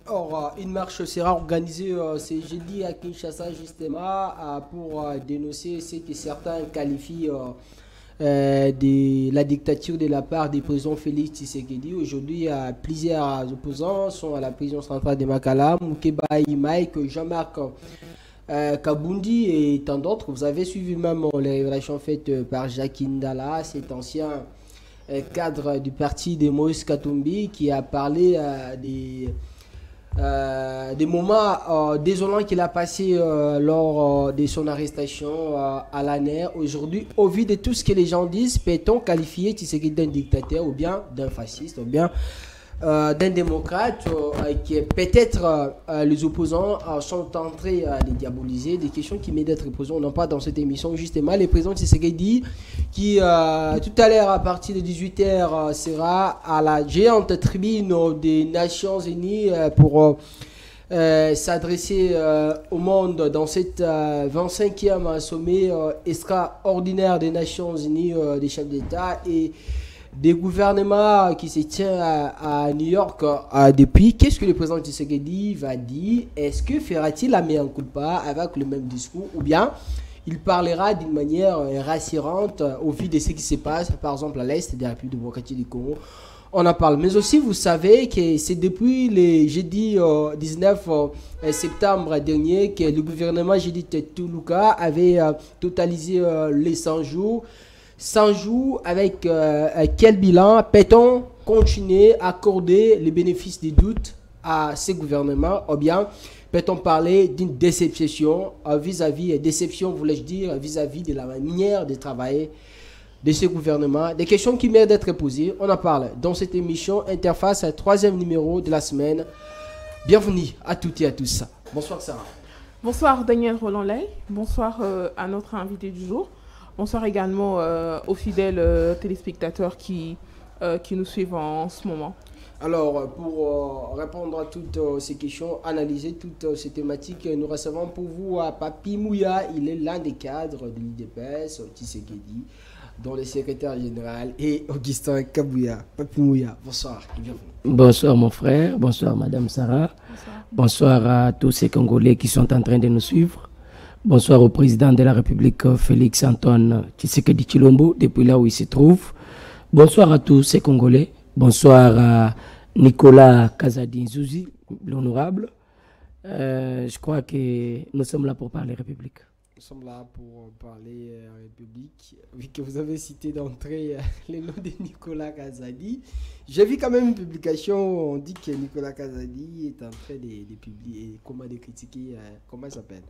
Or, une marche sera organisée ce jeudi à Kinshasa justement pour dénoncer ce que certains qualifient de la dictature de la part du président Félix Tshisekedi. Aujourd'hui, plusieurs opposants sont à la prison centrale de Makala, Moukeba Mike, Jean-Marc Kabundi et tant d'autres. Vous avez suivi même les révélations faites par Jacques Indala, cet ancien cadre du parti de Moïse Katumbi, qui a parlé des moments désolants qu'il a passés lors de son arrestation à la NER. Aujourd'hui, au vu de tout ce que les gens disent, peut-on qualifier Tshisekedi d'un dictateur ou bien d'un fasciste ou bien d'un démocrate qui peut-être les opposants sont en train de diaboliser, des questions qui méritent d'être posées. On en parle dans cette émission justement. Le président Tshisekedi qui tout à l'heure à partir de 18h sera à la géante tribune des Nations Unies pour s'adresser au monde dans cette 25e sommet extraordinaire des Nations Unies des chefs d'État et des gouvernements qui se tient à New York depuis. Qu'est-ce que le président Tshisekedi va dire? Est-ce que fera-t-il la mea culpa avec le même discours ou bien il parlera d'une manière rassurante au vu de ce qui se passe par exemple à l'est de la République démocratique du Congo? On en parle. Mais aussi, vous savez que c'est depuis le jeudi 19 septembre dernier que le gouvernement Judith Tuluka avait totalisé les 100 jours. 100 jours, avec quel bilan peut-on continuer à accorder les bénéfices des doutes à ces gouvernements ou bien peut-on parler d'une déception déception voulais-je dire, vis-à-vis de la manière de travailler de ces gouvernements? Des questions qui méritent d'être posées. On en parle dans cette émission Interface, troisième numéro de la semaine. Bienvenue à toutes et à tous. Bonsoir Sarah. Bonsoir Daniel Roland-Lay. Bonsoir à notre invité du jour. Bonsoir également aux fidèles téléspectateurs qui nous suivent en ce moment. Alors, pour répondre à toutes ces questions, analyser toutes ces thématiques, nous recevons pour vous Papi Mouya. Il est l'un des cadres de l'IDPS, Tshisekedi, dont le secrétaire général est Augustin Kabouya. Papi Mouya, bonsoir et bienvenue. Bonsoir mon frère, bonsoir Madame Sarah, bonsoir à tous ces Congolais qui sont en train de nous suivre. Bonsoir au président de la République, Félix Antoine Tshisekedi Tshilombo, depuis là où il se trouve. Bonsoir à tous ces Congolais. Bonsoir à Nicolas Kazadi Nzouzi, l'honorable. Je crois que nous sommes là pour parler République. Nous sommes là pour parler République. Vu que vous avez cité d'entrée le nom de Nicolas Kazadi, j'ai vu quand même une publication où on dit que Nicolas Kazadi est en train de publier, de critiquer, comment il s'appelle,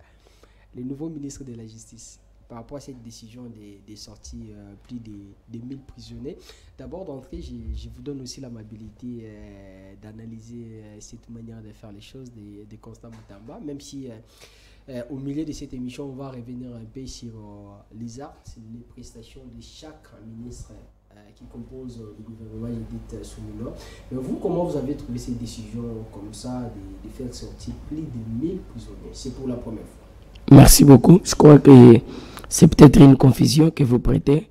le nouveau ministre de la Justice par rapport à cette décision de sortir plus de 1000 prisonniers. D'abord d'entrée, je vous donne aussi l'amabilité d'analyser cette manière de faire les choses de Constant Moutamba, même si au milieu de cette émission, on va revenir un peu sur les actes, les prestations de chaque ministre qui compose le gouvernement Judith Suminwa. Mais vous, comment vous avez trouvé cette décision comme ça de faire sortir plus de 1000 prisonniers? C'est pour la première fois. Merci beaucoup. Je crois que c'est peut-être une confusion que vous prêtez.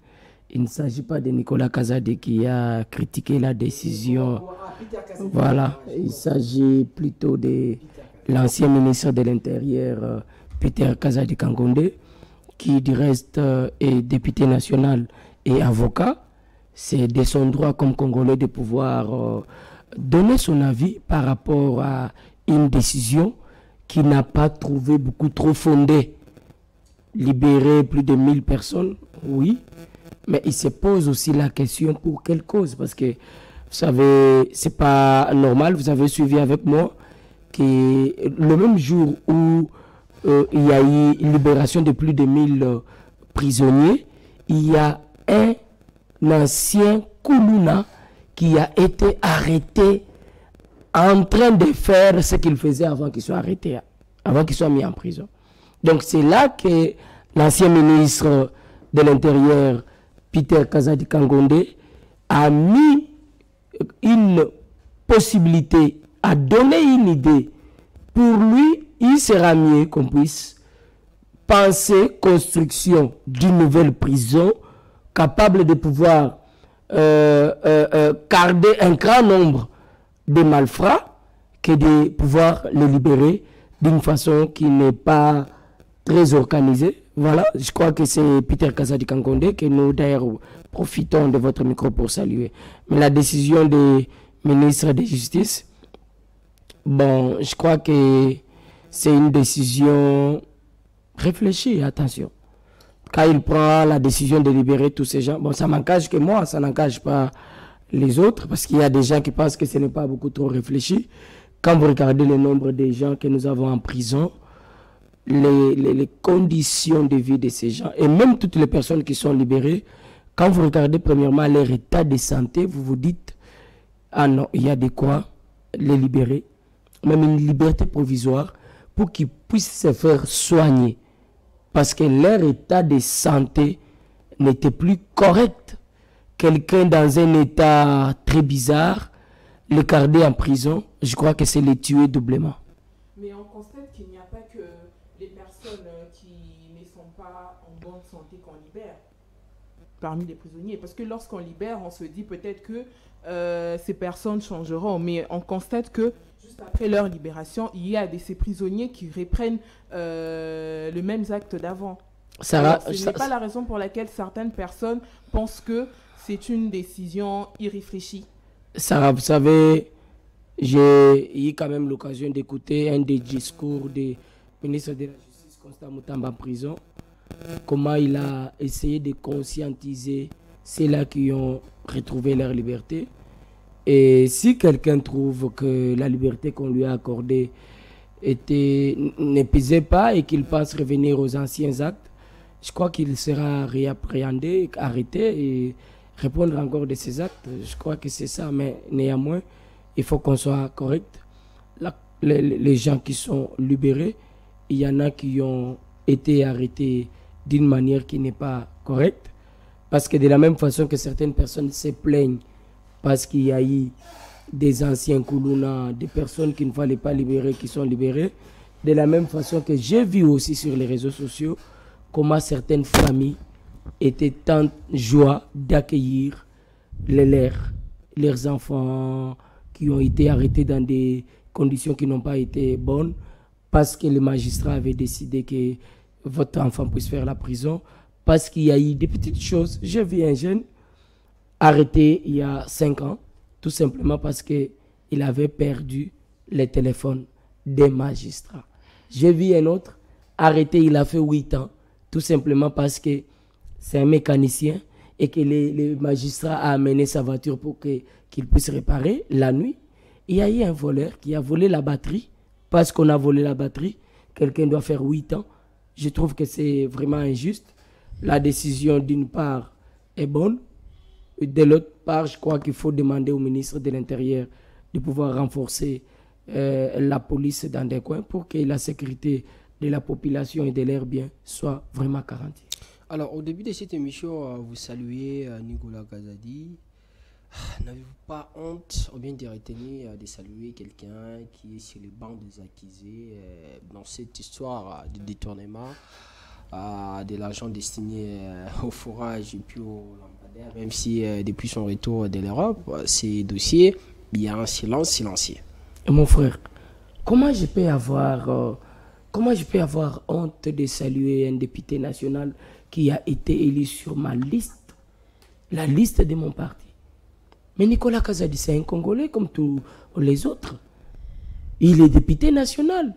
Il ne s'agit pas de Nicolas Kazadi qui a critiqué la décision. Voilà, il s'agit plutôt de l'ancien ministre de l'Intérieur, Peter Kazadi Kangonde, qui du reste est député national et avocat. C'est de son droit comme Congolais de pouvoir donner son avis par rapport à une décision qui n'a pas trouvé beaucoup trop fondée. Libérer plus de 1000 personnes, oui, mais il se pose aussi la question pour quelle cause, parce que vous savez, c'est pas normal. Vous avez suivi avec moi que le même jour où il y a eu une libération de plus de 1000 prisonniers, il y a un ancien Koulouna qui a été arrêté en train de faire ce qu'il faisait avant qu'il soit arrêté, avant qu'il soit mis en prison. Donc c'est là que l'ancien ministre de l'Intérieur, Peter Kazadi Kangonde, a mis une possibilité, a donné une idée. Pour lui, il sera mieux qu'on puisse penser construction d'une nouvelle prison capable de pouvoir garder un grand nombre de malfrats que de pouvoir les libérer d'une façon qui n'est pas très organisée. Voilà, je crois que c'est Peter Kazadi Kankonde que nous d'ailleurs profitons de votre micro pour saluer. Mais la décision des ministres de Justice, bon, je crois que c'est une décision réfléchie, attention. Quand il prend la décision de libérer tous ces gens, bon, ça m'engage que moi, ça n'engage pas les autres, parce qu'il y a des gens qui pensent que ce n'est pas beaucoup trop réfléchi. Quand vous regardez le nombre de gens que nous avons en prison, les conditions de vie de ces gens, et même toutes les personnes qui sont libérées, quand vous regardez premièrement leur état de santé, vous vous dites, ah non, il y a de quoi les libérer, même une liberté provisoire, pour qu'ils puissent se faire soigner. Parce que leur état de santé n'était plus correct. Quelqu'un dans un état très bizarre, le garder en prison, je crois que c'est les tuer doublement. Mais on constate qu'il n'y a pas que les personnes qui ne sont pas en bonne santé qu'on libère parmi les prisonniers. Parce que lorsqu'on libère, on se dit peut-être que ces personnes changeront. Mais on constate que juste après leur libération, il y a ces prisonniers qui reprennent le même acte d'avant. Ce n'est pas la raison pour laquelle certaines personnes pensent que c'est une décision irréfléchie. Sarah, vous savez, j'ai eu quand même l'occasion d'écouter un des discours du ministre de la Justice, Constant Mutamba, en prison, comment il a essayé de conscientiser ceux-là qui ont retrouvé leur liberté. Et si quelqu'un trouve que la liberté qu'on lui a accordée ne pesait pas et qu'il pense revenir aux anciens actes, je crois qu'il sera réappréhendé, arrêté et répondre encore de ses actes. Je crois que c'est ça, mais néanmoins, il faut qu'on soit correct. Les gens qui sont libérés, il y en a qui ont été arrêtés d'une manière qui n'est pas correcte, parce que de la même façon que certaines personnes se plaignent parce qu'il y a eu des anciens Koulouna, des personnes qu'il ne fallait pas libérer, qui sont libérées, de la même façon que j'ai vu aussi sur les réseaux sociaux comment certaines familles étaient en joie d'accueillir leurs enfants qui ont été arrêtés dans des conditions qui n'ont pas été bonnes, parce que le magistrat avait décidé que votre enfant puisse faire la prison, parce qu'il y a eu des petites choses. J'ai vu un jeune arrêté il y a 5 ans, tout simplement parce qu'il avait perdu les téléphones des magistrats. J'ai vu un autre arrêté, il a fait 8 ans, tout simplement parce que c'est un mécanicien et que le magistrat a amené sa voiture pour qu'il puisse réparer la nuit. Il y a eu un voleur qui a volé la batterie. Parce qu'on a volé la batterie, quelqu'un doit faire 8 ans. Je trouve que c'est vraiment injuste. La décision d'une part est bonne. De l'autre part, je crois qu'il faut demander au ministre de l'Intérieur de pouvoir renforcer la police dans des coins pour que la sécurité de la population et de leurs biens soit vraiment garantie. Alors, au début de cette émission, vous saluez Nicolas Kazadi. N'avez-vous pas honte ou bien de retenir de saluer quelqu'un qui est sur les bancs des accusés dans cette histoire de détournement de l'argent destiné au forage et puis au lampadaire, même si depuis son retour de l'Europe, ces dossiers, il y a un silence silencieux. Mon frère, comment je peux avoir honte de saluer un député national qui a été élu sur ma liste, la liste de mon parti? Mais Nicolas Kazadi, c'est un Congolais comme tous les autres. Il est député national.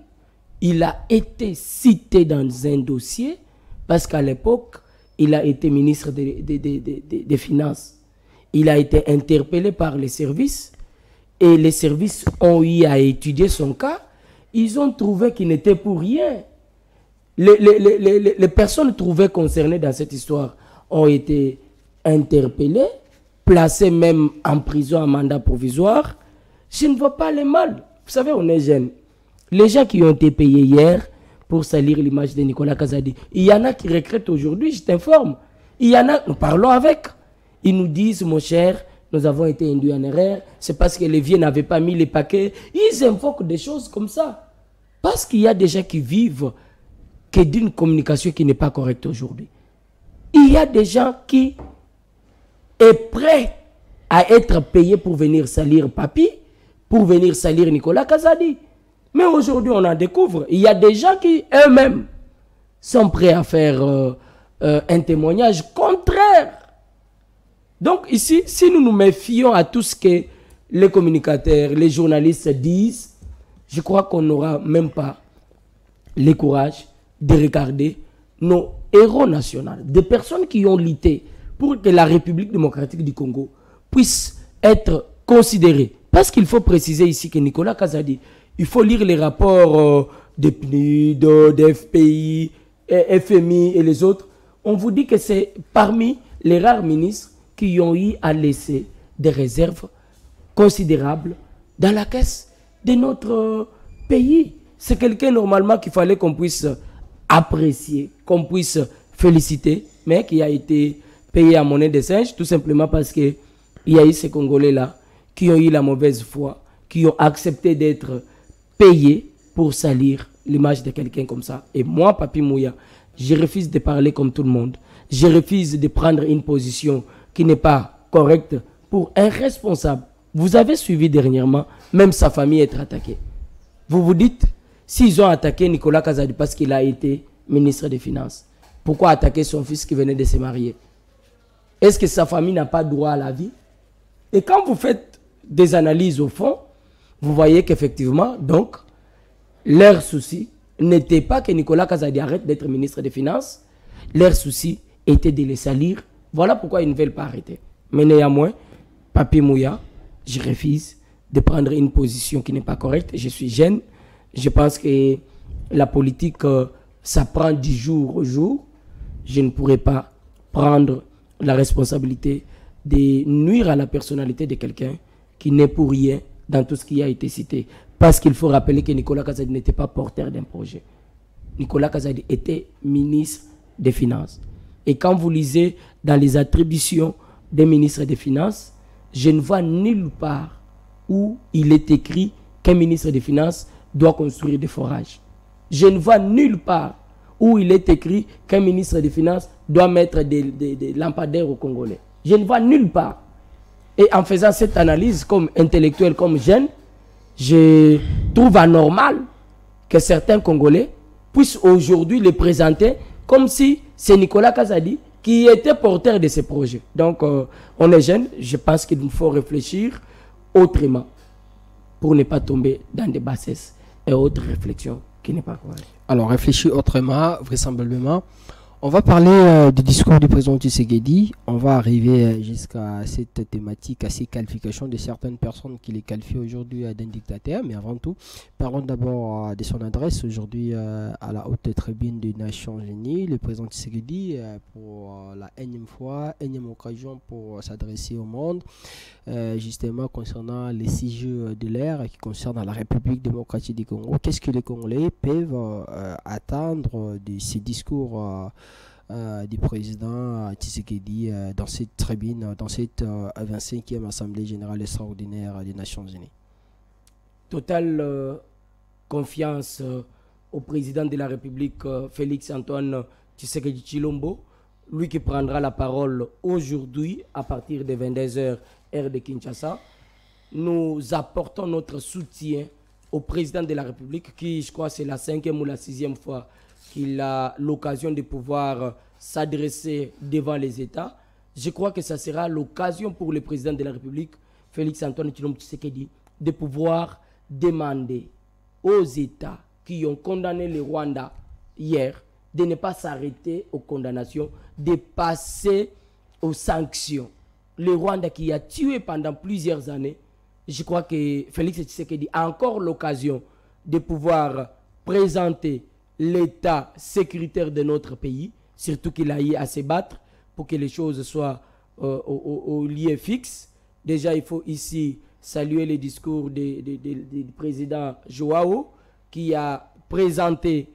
Il a été cité dans un dossier parce qu'à l'époque, il a été ministre des Finances. Il a été interpellé par les services et les services ont eu à étudier son cas. Ils ont trouvé qu'il n'était pour rien. Les personnes trouvées concernées dans cette histoire ont été interpellées, placé même en prison en mandat provisoire. Je ne vois pas le mal. Vous savez, on est jeunes. Les gens qui ont été payés hier pour salir l'image de Nicolas Kazadi, il y en a qui regrettent aujourd'hui, je t'informe. Il y en a, nous parlons avec. Ils nous disent, mon cher, nous avons été induits en erreur, c'est parce que les vieux n'avaient pas mis les paquets. Ils invoquent des choses comme ça. Parce qu'il y a des gens qui vivent que d'une communication qui n'est pas correcte aujourd'hui. Il y a des gens qui est prêt à être payé pour venir salir papy, pour venir salir Nicolas Kazadi. Mais aujourd'hui, on en découvre. Il y a des gens qui, eux-mêmes, sont prêts à faire un témoignage contraire. Donc ici, si nous nous méfions à tout ce que les communicateurs, les journalistes disent, je crois qu'on n'aura même pas le courage de regarder nos héros nationaux, des personnes qui ont lutté pour que la République démocratique du Congo puisse être considérée. Parce qu'il faut préciser ici que Nicolas Kazadi, il faut lire les rapports de PNUD, de FPI, FMI et les autres. On vous dit que c'est parmi les rares ministres qui ont eu à laisser des réserves considérables dans la caisse de notre pays. C'est quelqu'un normalement qu'il fallait qu'on puisse apprécier, qu'on puisse féliciter, mais qui a été payé à monnaie de singe, tout simplement parce qu'il y a eu ces Congolais-là qui ont eu la mauvaise foi, qui ont accepté d'être payés pour salir l'image de quelqu'un comme ça. Et moi, Papi Mouya, je refuse de parler comme tout le monde. Je refuse de prendre une position qui n'est pas correcte pour un responsable. Vous avez suivi dernièrement, même sa famille être attaquée. Vous vous dites, s'ils ont attaqué Nicolas Kazadi parce qu'il a été ministre des Finances, pourquoi attaquer son fils qui venait de se marier? Est-ce que sa famille n'a pas droit à la vie? Et quand vous faites des analyses au fond, vous voyez qu'effectivement, donc, leur souci n'était pas que Nicolas Kazadi arrête d'être ministre des Finances. Leur souci était de les salir. Voilà pourquoi ils ne veulent pas arrêter. Mais néanmoins, Papi Mouya, je refuse de prendre une position qui n'est pas correcte. Je suis jeune. Je pense que la politique, ça prend du jour au jour. Je ne pourrais pas prendre la responsabilité de nuire à la personnalité de quelqu'un qui n'est pour rien dans tout ce qui a été cité. Parce qu'il faut rappeler que Nicolas Kazadi n'était pas porteur d'un projet. Nicolas Kazadi était ministre des Finances. Et quand vous lisez dans les attributions des ministres des Finances, je ne vois nulle part où il est écrit qu'un ministre des Finances doit construire des forages. Je ne vois nulle part où il est écrit qu'un ministre des Finances doit mettre des lampadaires aux Congolais. Je ne vois nulle part. Et en faisant cette analyse comme intellectuel, comme jeune, je trouve anormal que certains Congolais puissent aujourd'hui les présenter comme si c'est Nicolas Kazadi qui était porteur de ces projets. Donc, on est jeune, je pense qu'il nous faut réfléchir autrement pour ne pas tomber dans des bassesses et autres réflexions qui n'est pas correctes. Alors, réfléchir autrement, vraisemblablement. On va parler du discours du président Tshisekedi. On va arriver jusqu'à cette thématique, à ces qualifications de certaines personnes qui les qualifient aujourd'hui d'un dictateur. Mais avant tout, parlons d'abord de son adresse aujourd'hui à la haute tribune des Nations Unies. Le président Tshisekedi, pour la énième fois, énième occasion pour s'adresser au monde, justement concernant les 6 jeux de l'air qui concernent la République démocratique du Congo. Qu'est-ce que les Congolais peuvent attendre de ces discours du président Tshisekedi dans cette tribune, dans cette 25e Assemblée générale extraordinaire des Nations Unies? Totale confiance au président de la République, Félix Antoine Tshisekedi Tshilombo, lui qui prendra la parole aujourd'hui à partir de 22h heure de Kinshasa. Nous apportons notre soutien au président de la République qui, je crois, c'est la 5e ou la 6e fois qu'il a l'occasion de pouvoir s'adresser devant les États. Je crois que ça sera l'occasion pour le président de la République, Félix Antoine Tshilombo Tshisekedi, de pouvoir demander aux États qui ont condamné le Rwanda hier de ne pas s'arrêter aux condamnations, de passer aux sanctions. Le Rwanda qui a tué pendant plusieurs années, je crois que Félix Tshisekedi a encore l'occasion de pouvoir présenter l'état sécuritaire de notre pays, surtout qu'il a eu à se battre pour que les choses soient au lieu fixe. Déjà, il faut ici saluer le discours du président Joao qui a présenté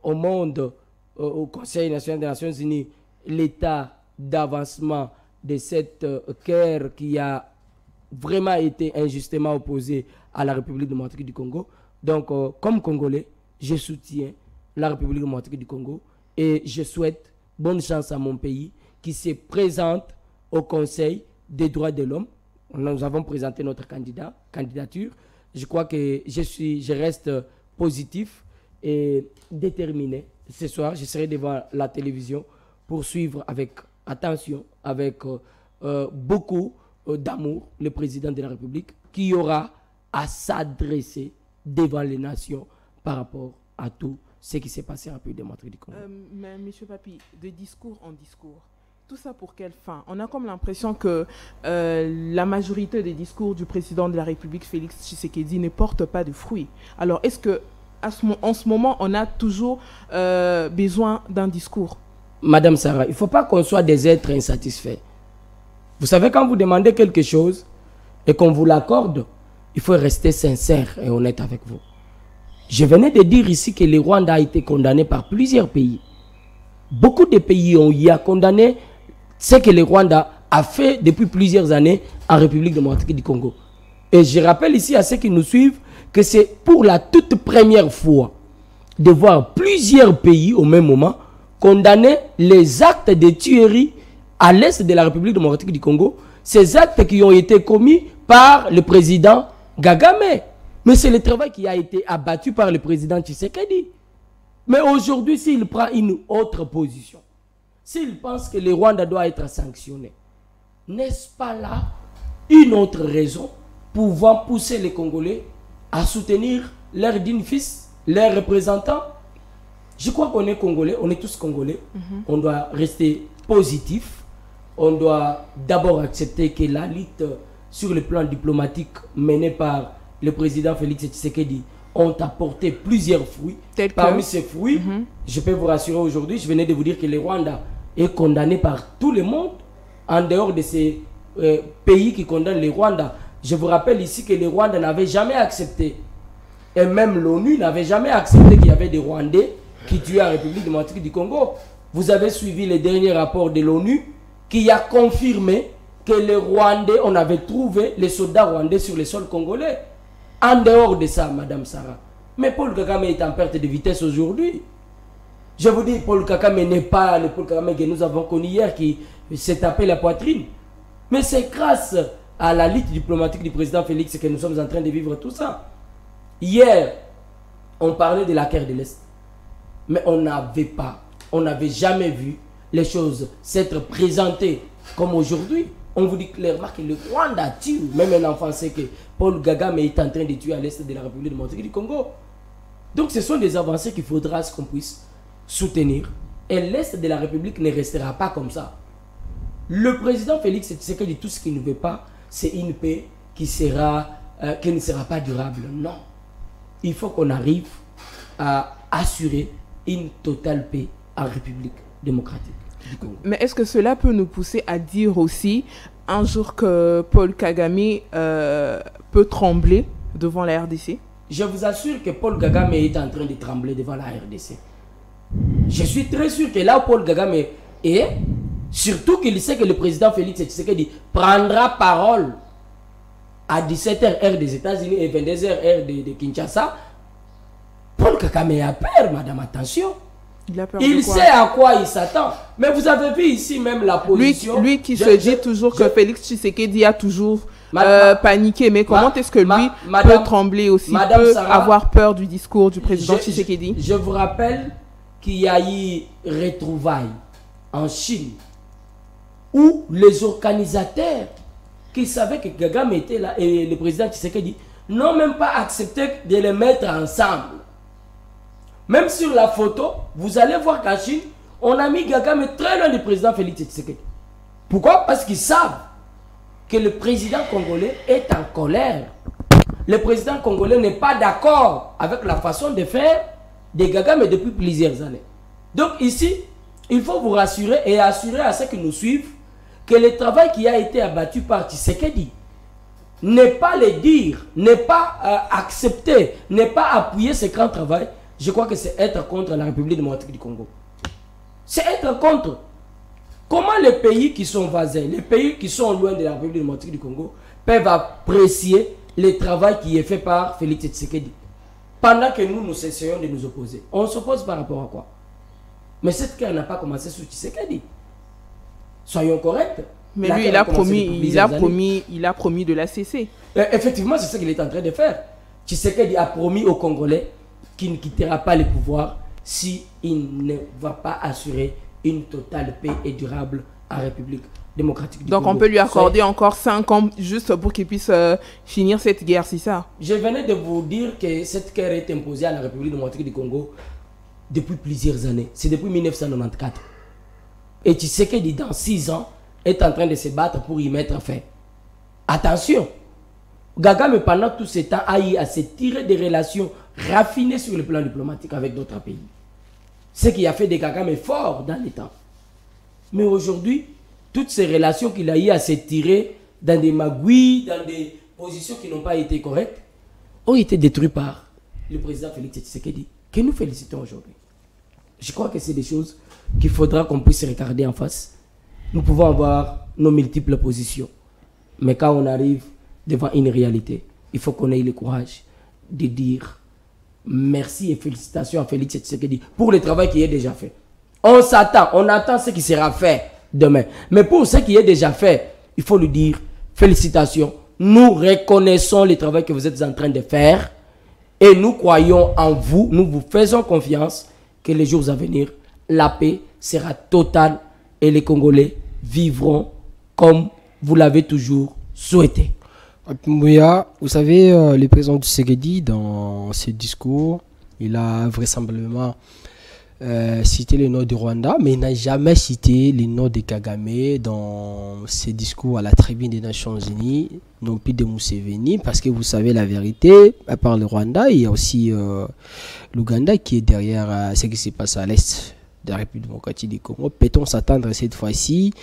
au monde, au Conseil national des Nations Unies, l'état d'avancement de cette guerre qui a vraiment été injustement opposée à la République démocratique du Congo. Donc, comme Congolais, je soutiens la République démocratique du Congo et je souhaite bonne chance à mon pays qui se présente au Conseil des droits de l'homme. Nous avons présenté notre candidature. je crois que je reste positif et déterminé. Ce soir, je serai devant la télévision pour suivre avec attention, avec beaucoup d'amour, le président de la République qui aura à s'adresser devant les nations par rapport à tout ce qui s'est passé en République démocratique du Congo. Mais M. Papi, de discours en discours, tout ça pour quelle fin? On a comme l'impression que la majorité des discours du président de la République, Félix Tshisekedi, ne portent pas de fruits. Alors, est-ce que en ce moment, on a toujours besoin d'un discours? Madame Sarah, il ne faut pas qu'on soit des êtres insatisfaits. Vous savez, quand vous demandez quelque chose et qu'on vous l'accorde, il faut rester sincère et honnête avec vous. Je venais de dire ici que le Rwanda a été condamné par plusieurs pays. Beaucoup de pays ont y condamné ce que le Rwanda a fait depuis plusieurs années en République démocratique du Congo. Et je rappelle ici à ceux qui nous suivent que c'est pour la toute première fois de voir plusieurs pays au même moment condamner les actes de tuerie à l'est de la République démocratique du Congo, ces actes qui ont été commis par le président Kagame. Mais c'est le travail qui a été abattu par le président Tshisekedi. Mais aujourd'hui, s'il prend une autre position, s'il pense que le Rwanda doit être sanctionné, n'est-ce pas là une autre raison pour pouvoir pousser les Congolais à soutenir leur digne fils, leurs représentants? Je crois qu'on est Congolais, on est tous Congolais. On doit rester positif. On doit d'abord accepter que la lutte sur le plan diplomatique menée par le président Félix Tshisekedi ont apporté plusieurs fruits. Parmi ces fruits, je peux vous rassurer aujourd'hui, je venais de vous dire que le Rwanda est condamné par tout le monde. En dehors de ces pays qui condamnent le Rwanda, je vous rappelle ici que le Rwanda n'avait jamais accepté, et même l'ONU n'avait jamais accepté qu'il y avait des Rwandais qui tuaient en République démocratique du Congo. Vous avez suivi les derniers rapports de l'ONU qui a confirmé que les Rwandais, on avait trouvé les soldats rwandais sur le sol congolais. En dehors de ça, Madame Sarah, mais Paul Kagame est en perte de vitesse aujourd'hui. Je vous dis, Paul Kagame n'est pas le Paul Kagame que nous avons connu hier qui s'est tapé la poitrine. Mais c'est grâce à la lutte diplomatique du président Félix que nous sommes en train de vivre tout ça. Hier, on parlait de la guerre de l'Est. Mais on n'avait jamais vu les choses s'être présentées comme aujourd'hui. On vous dit clairement que le Rwanda tue, même un enfant sait que Paul Kagame est en train de tuer à l'est de la République démocratique du Congo. Donc ce sont des avancées qu'il faudra qu'on puisse soutenir. Et l'est de la République ne restera pas comme ça. Le président Félix Tshisekedi dit tout ce qu'il ne veut pas, c'est une paix qui ne sera pas durable. Non. Il faut qu'on arrive à assurer une totale paix en République démocratique du Congo. Mais est-ce que cela peut nous pousser à dire aussi un jour que Paul Kagame peut trembler devant la RDC? Je vous assure que Paul Kagame est en train de trembler devant la RDC. Je suis très sûr que là où Paul Kagame est, surtout qu'il sait que le président Félix Tshisekedi prendra parole à 17h heure des États-Unis et 22h heure de Kinshasa, Paul Kagame a peur, madame, attention. Il sait à quoi il s'attend. Mais vous avez vu ici même la position. Lui qui se dit toujours que Félix Tshisekedi a toujours paniqué. Mais comment est-ce que lui peut trembler aussi, peut avoir peur du discours du président Tshisekedi? Je vous rappelle qu'il y a eu retrouvailles en Chine où les organisateurs qui savaient que Kagame était là et le président Tshisekedi n'ont même pas accepté de les mettre ensemble. Même sur la photo, vous allez voir qu'en Chine, on a mis Kagame très loin du président Félix Tshisekedi. Pourquoi? Parce qu'ils savent que le président congolais est en colère. Le président congolais n'est pas d'accord avec la façon de faire de Kagame depuis plusieurs années. Donc ici, il faut vous rassurer et assurer à ceux qui nous suivent que le travail qui a été abattu par Tshisekedi n'est pas le dire, n'est pas accepter, n'est pas appuyer ce grand travail. Je crois que c'est être contre la République démocratique du Congo. C'est être contre. Comment les pays qui sont voisins, les pays qui sont loin de la République démocratique du Congo peuvent apprécier le travail qui est fait par Félix Tshisekedi pendant que nous essayons de nous opposer? On s'oppose par rapport à quoi? Mais cette guerre n'a pas commencé sous Tshisekedi. Soyons corrects. Mais lui, il a promis de la cesser. Effectivement, c'est ce qu'il est en train de faire. Tshisekedi a promis aux Congolais qu'il ne quittera pas le pouvoir si il ne va pas assurer une totale paix et durable en République démocratique du Congo. Donc on peut lui accorder encore 5 ans juste pour qu'il puisse finir cette guerre, c'est ça? Je venais de vous dire que cette guerre est imposée à la République démocratique du Congo depuis plusieurs années. C'est depuis 1994. Et Tshisekedi, dans 6 ans, est en train de se battre pour y mettre fin. Attention, Kagame pendant tout ce temps a eu à se tirer des relations raffinées sur le plan diplomatique avec d'autres pays. Ce qui a fait des Kagame forts dans les temps. Mais aujourd'hui, toutes ces relations qu'il a eu à se tirer dans des magouilles, dans des positions qui n'ont pas été correctes, ont été détruites par le président Félix Tshisekedi, que nous félicitons aujourd'hui. Je crois que c'est des choses qu'il faudra qu'on puisse regarder en face. Nous pouvons avoir nos multiples positions. Mais quand on arrive devant une réalité, il faut qu'on ait le courage de dire merci et félicitations à Félix Tshisekedi pour le travail qui est déjà fait. On s'attend, on attend ce qui sera fait demain. Mais pour ce qui est déjà fait, il faut lui dire félicitations. Nous reconnaissons le travail que vous êtes en train de faire et nous croyons en vous. Nous vous faisons confiance que les jours à venir, la paix sera totale et les Congolais vivront comme vous l'avez toujours souhaité. Mouya, vous savez, le président Tshisekedi, dans ses discours, il a vraisemblablement cité le nom du Rwanda, mais il n'a jamais cité le nom de Kagame dans ses discours à la tribune des Nations Unies, non plus de Museveni, parce que vous savez la vérité, à part le Rwanda, il y a aussi l'Ouganda qui est derrière ce qui se passe à l'est de la République démocratique du Congo. Peut-on s'attendre cette fois-ci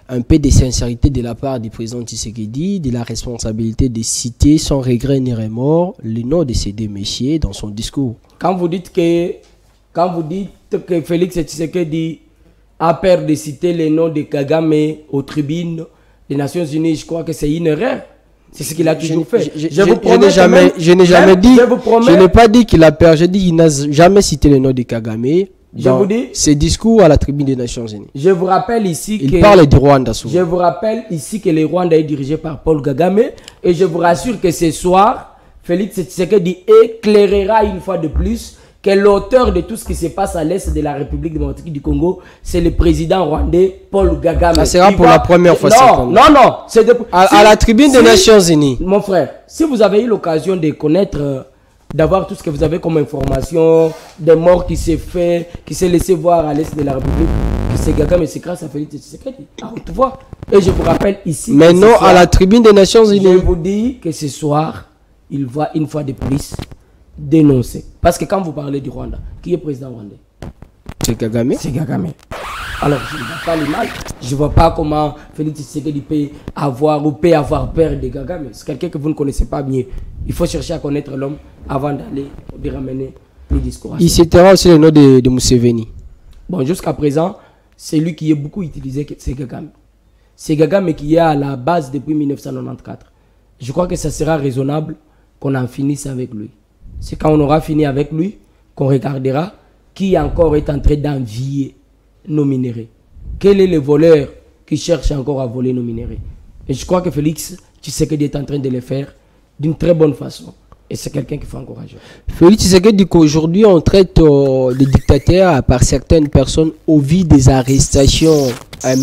un peu de sincérité de la part du président Tshisekedi, de la responsabilité de citer sans regret ni remords le nom de ces deux messieurs dans son discours? Quand vous dites que Félix Tshisekedi a peur de citer le nom de Kagame aux tribunes des Nations Unies, je crois que c'est une erreur. C'est ce qu'il a toujours fait. Je n'ai pas dit qu'il a peur, j'ai dit qu'il n'a jamais cité le nom de Kagame. Dans ses discours à la tribune des Nations Unies. Je vous rappelle ici il parle du Rwanda souvent. Je vous rappelle ici que le Rwanda est dirigé par Paul Kagame et je vous rassure que ce soir, Félix Tshisekedi éclairera une fois de plus que l'auteur de tout ce qui se passe à l'est de la République démocratique du Congo, c'est le président rwandais Paul Kagame. Ça sera pour la première fois. Non. À la tribune des Nations Unies. Mon frère, si vous avez eu l'occasion de connaître, d'avoir tout ce que vous avez comme information, des morts qui s'est fait, qui s'est laissé voir à l'est de la République, que c'est Kagame, c'est grâce à Félix Tshisekedi. Tu vois. Et je vous rappelle ici. Mais non, soir, à la tribune des Nations Unies. Je vous dis que ce soir, il va une fois de plus dénoncer. Parce que quand vous parlez du Rwanda, qui est président rwandais? C'est Kagame. C'est Kagame. Alors, je ne vois pas l'image. Je ne vois pas comment Félix Tshisekedi peut avoir peur de Kagame. C'est quelqu'un que vous ne connaissez pas bien. Il faut chercher à connaître l'homme avant d'aller de ramener les discours. Il citera aussi le nom de Museveni. Bon, jusqu'à présent, c'est lui qui est beaucoup utilisé, c'est Kagame. C'est Kagame qui est à la base depuis 1994. Je crois que ça sera raisonnable qu'on en finisse avec lui. C'est quand on aura fini avec lui qu'on regardera qui encore est en train d'envier nos minéraux. Quel est le voleur qui cherche encore à voler nos minéraux? Et je crois que Félix Tshisekedi est en train de le faire d'une très bonne façon. Et c'est quelqu'un qu'il faut encourager. Félix Tshisekedi dit qu'aujourd'hui on traite de dictateur par certaines personnes au vu des arrestations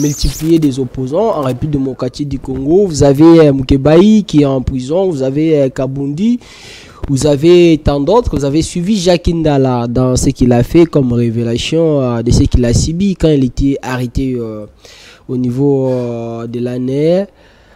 multipliées des opposants en République démocratique du Congo. Vous avez Mukebaï qui est en prison, vous avez Kabundi, vous avez tant d'autres. Vous avez suivi Jacques Ndala dans ce qu'il a fait comme révélation de ce qu'il a subi quand il était arrêté au niveau de l'ANR.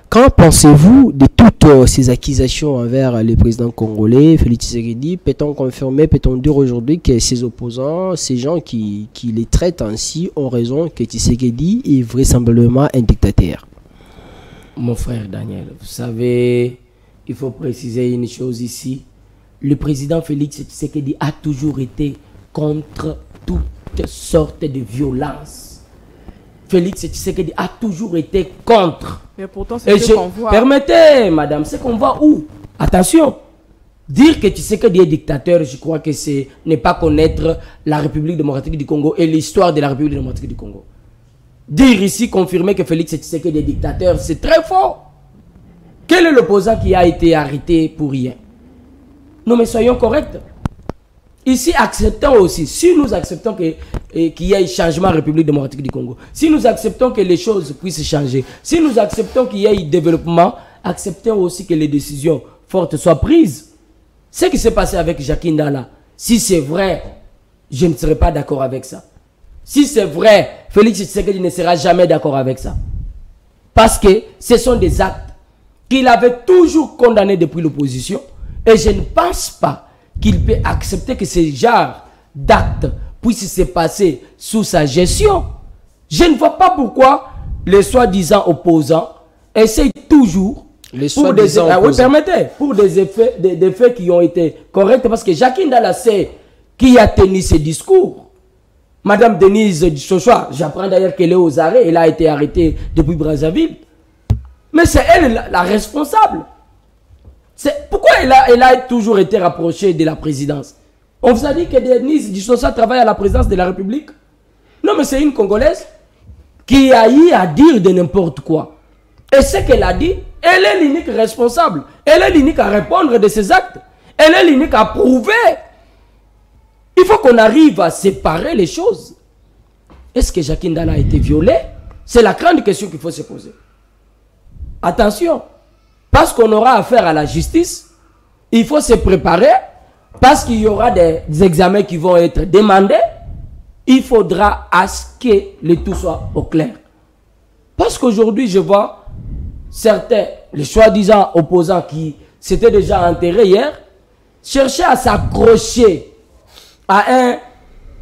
Qu'en pensez-vous de toutes ces accusations envers le président congolais, Félix Tshisekedi? Peut-on confirmer, peut-on dire aujourd'hui que ces opposants, ces gens qui les traitent ainsi, ont raison que Tshisekedi est vraisemblablement un dictateur? Mon frère Daniel, vous savez, il faut préciser une chose ici. Le président Félix Tshisekedi a toujours été contre toutes sortes de violences. Félix Tshisekedi a toujours été contre. Mais pourtant, c'est ce qu'on voit. Permettez, madame, c'est qu'on voit où? Attention, dire que Tshisekedi est dictateur, je crois que c'est ne pas connaître la République démocratique du Congo et l'histoire de la République démocratique du Congo. Dire ici, confirmer que Félix Tshisekedi est dictateur, c'est très faux. Quel est l'opposant qui a été arrêté pour rien? Non, mais soyons corrects. Ici, acceptons aussi, si nous acceptons qu'il y ait un changement en République démocratique du Congo, si nous acceptons que les choses puissent changer, si nous acceptons qu'il y ait un développement, acceptons aussi que les décisions fortes soient prises. Ce qui s'est passé avec Jacques Ndala, si c'est vrai, je ne serai pas d'accord avec ça. Si c'est vrai, Félix Tshisekedi ne sera jamais d'accord avec ça. Parce que ce sont des actes qu'il avait toujours condamnés depuis l'opposition. Et je ne pense pas qu'il peut accepter que ce genre d'actes puisse se passer sous sa gestion. Je ne vois pas pourquoi les soi-disant opposants essayent toujours pour des faits qui ont été corrects. Parce que Jacques Ndala sait qui a tenu ce discours. Madame Denise Dichochoa, j'apprends d'ailleurs qu'elle est aux arrêts, elle a été arrêtée depuis Brazzaville. Mais c'est elle la responsable. Pourquoi elle a toujours été rapprochée de la présidence? On vous a dit que Denise Dichochoa travaille à la présidence de la République? Non, mais c'est une Congolaise qui a eu à dire de n'importe quoi. Et ce qu'elle a dit, elle est l'unique responsable. Elle est l'unique à répondre de ses actes. Elle est l'unique à prouver. Il faut qu'on arrive à séparer les choses. Est-ce que Jacques Ndala a été violé? C'est la grande question qu'il faut se poser. Attention, parce qu'on aura affaire à la justice, il faut se préparer, parce qu'il y aura des examens qui vont être demandés, il faudra à ce que le tout soit au clair. Parce qu'aujourd'hui, je vois certains, les soi-disant opposants qui s'étaient déjà enterrés hier, chercher à s'accrocher à un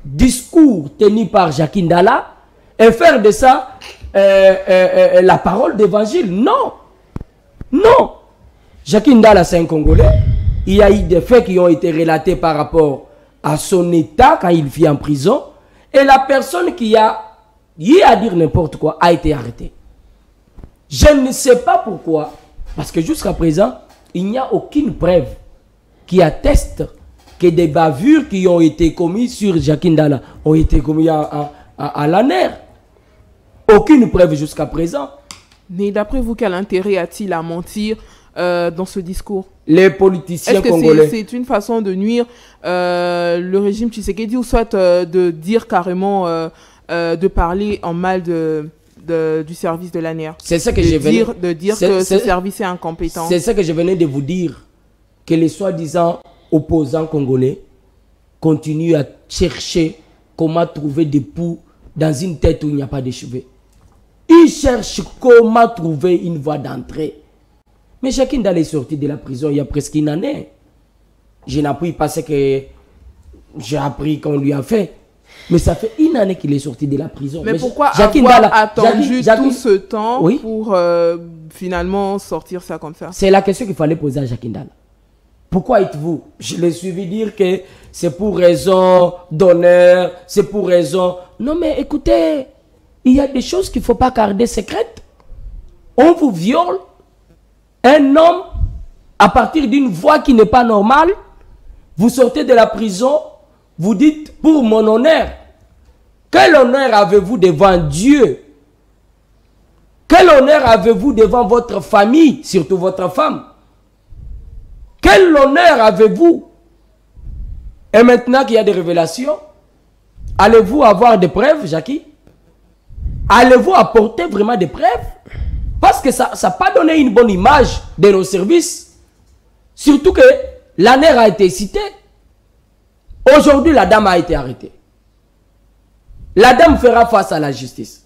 discours tenu par Jacques Ndala et faire de ça la parole d'évangile. Non. Non. Jacques Ndala, c'est un Congolais. Il y a eu des faits qui ont été relatés par rapport à son état quand il vit en prison. Et la personne qui a eu à dire n'importe quoi a été arrêtée. Je ne sais pas pourquoi. Parce que jusqu'à présent, il n'y a aucune preuve qui atteste que des bavures qui ont été commises sur Jacques Ndala ont été commises à l'ANER. Aucune preuve jusqu'à présent. Mais d'après vous, quel intérêt a-t-il à mentir dans ce discours? Les politiciens congolais. Est-ce que c'est une façon de nuire le régime Tshisekedi ou soit de dire carrément, de parler en mal du service de l'ANER? C'est ça que je venais de dire que ce service est incompétent. C'est ça que je venais de vous dire, que les soi-disant opposants congolais continuent à chercher comment trouver des poux dans une tête où il n'y a pas de cheveux. Ils cherchent comment trouver une voie d'entrée. Mais chacun d'aller sortir de la prison il y a presque une année. Je n'appuie pas ce que j'ai appris qu'on lui a fait. Mais ça fait une année qu'il est sorti de la prison. Mais pourquoi avoir attendu tout ce temps pour finalement sortir ça comme ça? C'est la question qu'il fallait poser à Jacques Ndala. Pourquoi êtes-vous? Je l'ai suivi dire que c'est pour raison d'honneur, c'est pour raison... Non mais écoutez, il y a des choses qu'il ne faut pas garder secrètes. On vous viole. Un homme, à partir d'une voie qui n'est pas normale, vous sortez de la prison, vous dites, pour mon honneur. Quel honneur avez-vous devant Dieu? Quel honneur avez-vous devant votre famille, surtout votre femme? Quel honneur avez-vous? Et maintenant qu'il y a des révélations, allez-vous avoir des preuves, Jackie? Allez-vous apporter vraiment des preuves? Parce que ça n'a pas donné une bonne image de nos services. Surtout que l'ANER a été citée. Aujourd'hui, la dame a été arrêtée. La dame fera face à la justice.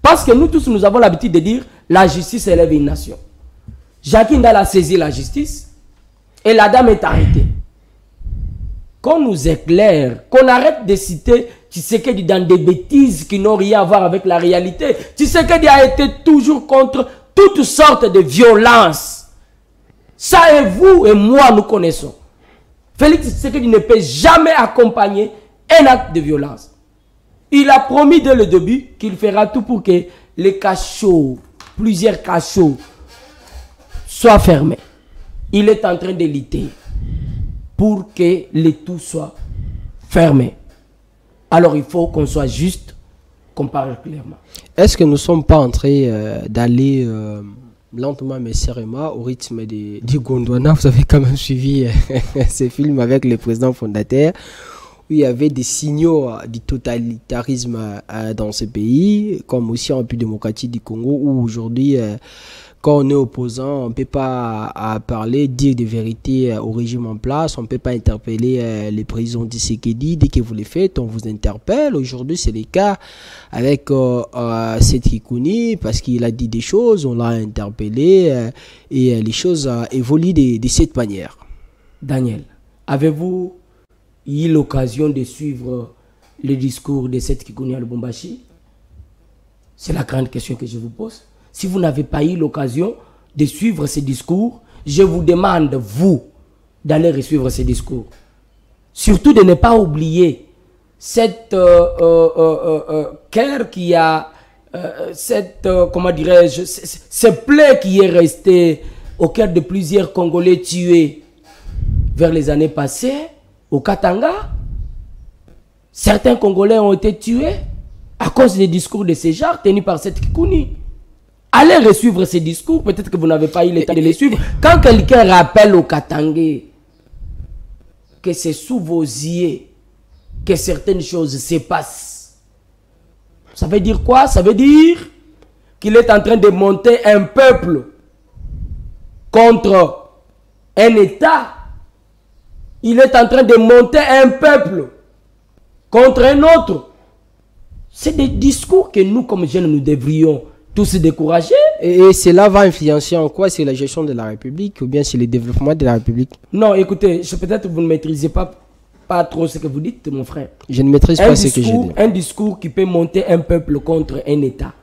Parce que nous tous, nous avons l'habitude de dire la justice élève une nation. Jacques Ndala a saisi la justice et la dame est arrêtée. Qu'on nous éclaire, qu'on arrête de citer Tshisekedi dans des bêtises qui n'ont rien à voir avec la réalité. Tshisekedi a été toujours contre toutes sortes de violences. Ça et vous et moi nous connaissons. Félix Tshisekedi ne peut jamais accompagner un acte de violence. Il a promis dès le début qu'il fera tout pour que les cachots, plusieurs cachots, soient fermés. Il est en train de lutter pour que le tout soit fermé. Alors il faut qu'on soit juste, qu'on parle clairement. Est-ce que nous ne sommes pas en train d'aller lentement mais sérieusement, au rythme du Gondwana. Vous avez quand même suivi ces films avec le président fondateur, où il y avait des signaux du totalitarisme dans ce pays, comme aussi en République démocratique du Congo, où aujourd'hui, quand on est opposant, on ne peut pas parler, dire des vérités au régime en place, on ne peut pas interpeller les présidents Tshisekedi. Dès que vous les faites, on vous interpelle. Aujourd'hui, c'est le cas avec Seth Kikouni, parce qu'il a dit des choses, on l'a interpellé, et les choses évoluent de cette manière. Daniel, avez-vous eu l'occasion de suivre le discours de Seth Kikouni à Lubumbashi? C'est la grande question que je vous pose. Si vous n'avez pas eu l'occasion de suivre ce discours, je vous demande, vous, d'aller suivre ce discours. Surtout de ne pas oublier cette guerre qui a, comment dirais-je, ce plaie qui est resté au cœur de plusieurs Congolais tués vers les années passées, au Katanga. Certains Congolais ont été tués à cause des discours de ces genres tenus par Seth Kikouni. Allez resuivre ces discours, peut-être que vous n'avez pas eu le temps de les suivre. Quand quelqu'un rappelle au Katangais que c'est sous vos yeux que certaines choses se passent, ça veut dire quoi? Ça veut dire qu'il est en train de monter un peuple contre un État. Il est en train de monter un peuple contre un autre. C'est des discours que nous, comme jeunes, nous devrions tous décourager. Et cela va influencer en quoi? C'est la gestion de la République ou bien c'est le développement de la République? Non, écoutez, peut-être que vous ne maîtrisez pas trop ce que vous dites, mon frère. Je ne maîtrise pas ce que je dis. Un discours qui peut monter un peuple contre un État.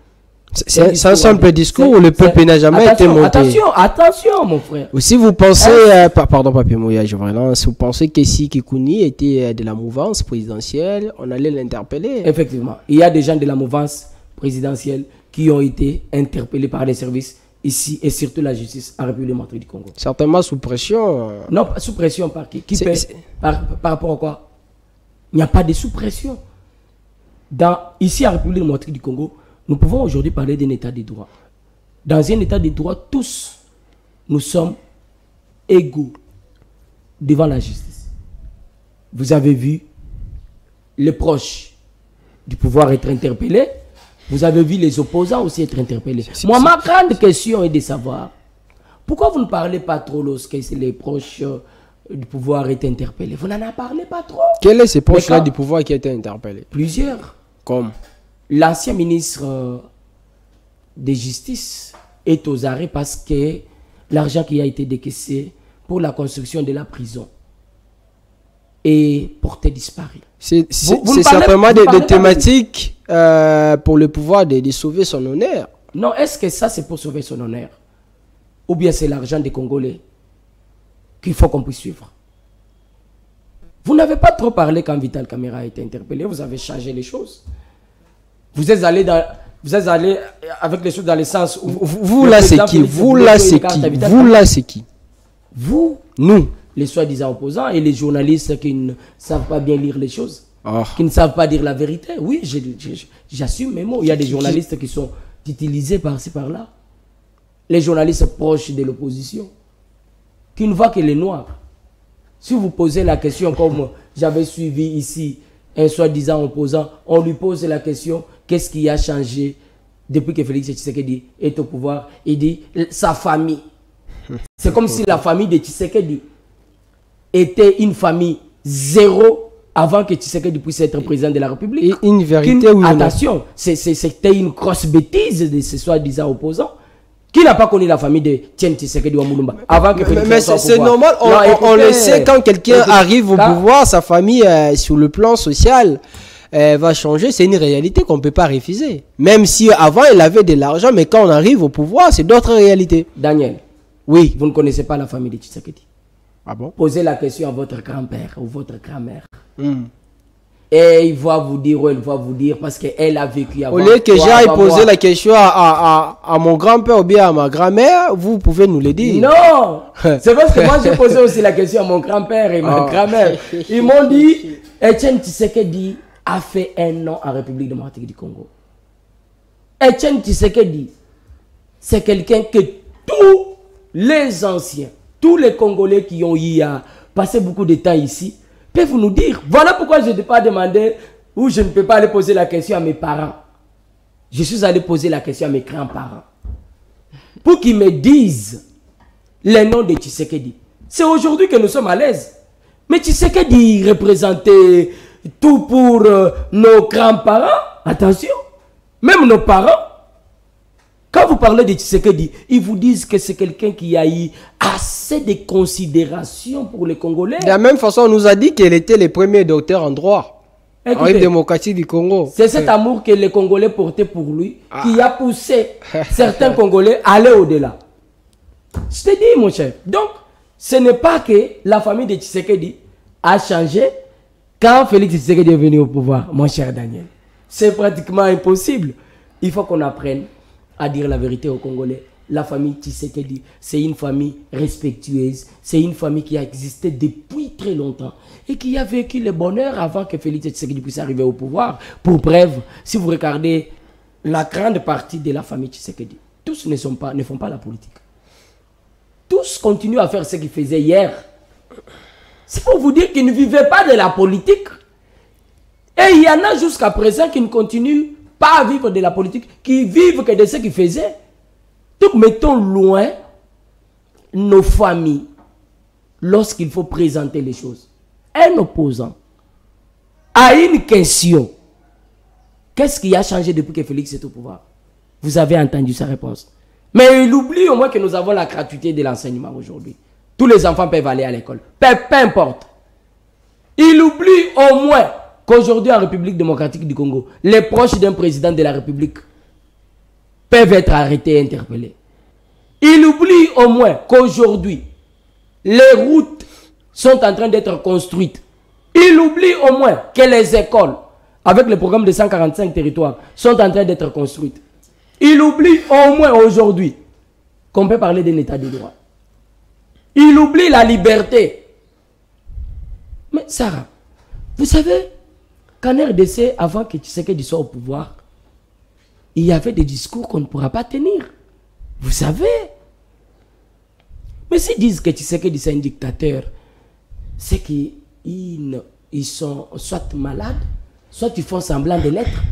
C'est un simple discours où le peuple n'a jamais été monté. Attention, mon frère. Ou si vous pensez, pardon, Papi Mouya, je vous relance, vous pensez que si Kikouni était de la mouvance présidentielle, on allait l'interpeller? Effectivement, il y a des gens de la mouvance présidentielle qui ont été interpellés par les services ici et surtout la justice en République démocratique du Congo. Certainement sous pression. Non, sous pression par qui? Par rapport à quoi? Il n'y a pas de sous-pression. Ici en République démocratique du Congo, nous pouvons aujourd'hui parler d'un état de droit. Dans un état de droit, tous, nous sommes égaux devant la justice. Vous avez vu les proches du pouvoir être interpellés. Vous avez vu les opposants aussi être interpellés. Moi, ma grande question est de savoir, pourquoi vous ne parlez pas trop lorsque les proches du pouvoir étaient interpellés? Vous n'en parlez pas trop. Quels sont ces proches-là du pouvoir qui ont été interpellés? Plusieurs. Comme l'ancien ministre de Justice est aux arrêts parce que l'argent qui a été décaissé pour la construction de la prison est porté disparu. C'est certainement des thématiques pour le pouvoir de sauver son honneur. Non, est-ce que ça c'est pour sauver son honneur? Ou bien c'est l'argent des Congolais qu'il faut qu'on puisse suivre? Vous n'avez pas trop parlé quand Vital Kamerhe a été interpellé, vous avez changé les choses. Vous êtes allé avec les choses dans le sens où... Vous là c'est qui? Vous là c'est qui? Vous là c'est qui? Vous? Nous? Les soi-disant opposants et les journalistes qui ne savent pas bien lire les choses, oh, qui ne savent pas dire la vérité. Oui, j'assume mes mots. Il y a des journalistes qui sont utilisés par-ci par-là. Les journalistes proches de l'opposition, qui ne voient que les noirs. Si vous posez la question, comme j'avais suivi ici un soi-disant opposant, on lui pose la question, qu'est-ce qui a changé depuis que Félix Tshisekedi est au pouvoir? Il dit, sa famille. C'est comme si la famille de Tshisekedi était une famille zéro avant que Tshisekedi puisse être président de la République. Et une vérité ou attention, c'était une grosse bêtise de ce soi-disant opposant. Qui n'a pas connu la famille de Tien Tshisekedi ou Moulumba avant que Félix mais c'est normal, on le sait, quand quelqu'un arrive au pouvoir, sa famille, sur le plan social, va changer. C'est une réalité qu'on ne peut pas refuser. Même si avant, il avait de l'argent, mais quand on arrive au pouvoir, c'est d'autres réalités. Daniel, oui, vous ne connaissez pas la famille de Tshisekedi. Ah bon? Posez la question à votre grand-père ou votre grand-mère. Et il va vous dire ou elle va vous dire parce qu'elle a vécu avant. Au lieu que j'aille poser la question à mon grand-père ou bien à ma grand-mère, vous pouvez nous le dire. Non, c'est parce que moi j'ai posé aussi la question à mon grand-père et ma grand-mère. Ils m'ont dit, Etienne Tshisekedi a fait un nom en République démocratique du Congo. Etienne Tshisekedi, c'est quelqu'un que tous les anciens, tous les Congolais qui ont eu à passer beaucoup de temps ici, peuvent nous dire. Voilà pourquoi je ne peux pas demander ou je ne peux pas aller poser la question à mes parents. Je suis allé poser la question à mes grands-parents. Pour qu'ils me disent les noms de Tshisekedi. C'est aujourd'hui que nous sommes à l'aise. Mais Tshisekedi représentait tout pour nos grands-parents. Attention, même nos parents. Quand vous parlez de Tshisekedi, ils vous disent que c'est quelqu'un qui a eu assez de considération pour les Congolais. De la même façon, on nous a dit qu'il était le premier docteur en droit. Écoutez, en démocratie du Congo. C'est cet amour que les Congolais portaient pour lui qui a poussé certains Congolais à aller au-delà. Je te dis, mon cher. Donc, ce n'est pas que la famille de Tshisekedi a changé quand Félix Tshisekedi est venu au pouvoir, mon cher Daniel. C'est pratiquement impossible. Il faut qu'on apprenne à dire la vérité aux Congolais. La famille Tshisekedi, c'est une famille respectueuse. C'est une famille qui a existé depuis très longtemps et qui a vécu le bonheur avant que Félix Tshisekedi puisse arriver au pouvoir. Pour preuve, si vous regardez la grande partie de la famille Tshisekedi, tous ne font pas la politique. Tous continuent à faire ce qu'ils faisaient hier. C'est pour vous dire qu'ils ne vivaient pas de la politique. Et il y en a jusqu'à présent qui ne continuent pas à vivre de la politique, qui vivent que de ce qu'ils faisaient. Donc mettons loin nos familles lorsqu'il faut présenter les choses. Un opposant à une question. Qu'est-ce qui a changé depuis que Félix est au pouvoir? Vous avez entendu sa réponse. Mais il oublie au moins que nous avons la gratuité de l'enseignement aujourd'hui. Tous les enfants peuvent aller à l'école. Peu importe. Il oublie au moins qu'aujourd'hui en République démocratique du Congo, les proches d'un président de la République peuvent être arrêtés et interpellés. Il oublie au moins qu'aujourd'hui, les routes sont en train d'être construites. Il oublie au moins que les écoles, avec le programme de 145 territoires, sont en train d'être construites. Il oublie au moins aujourd'hui qu'on peut parler d'un état de droit. Il oublie la liberté. Mais Sarah, vous savez, qu'en RDC, avant que Tshisekedi soit au pouvoir, il y avait des discours qu'on ne pourra pas tenir. Vous savez. Mais s'ils disent que Tshisekedi c'est un dictateur, c'est qu'ils sont soit malades, soit ils font semblant de l'être.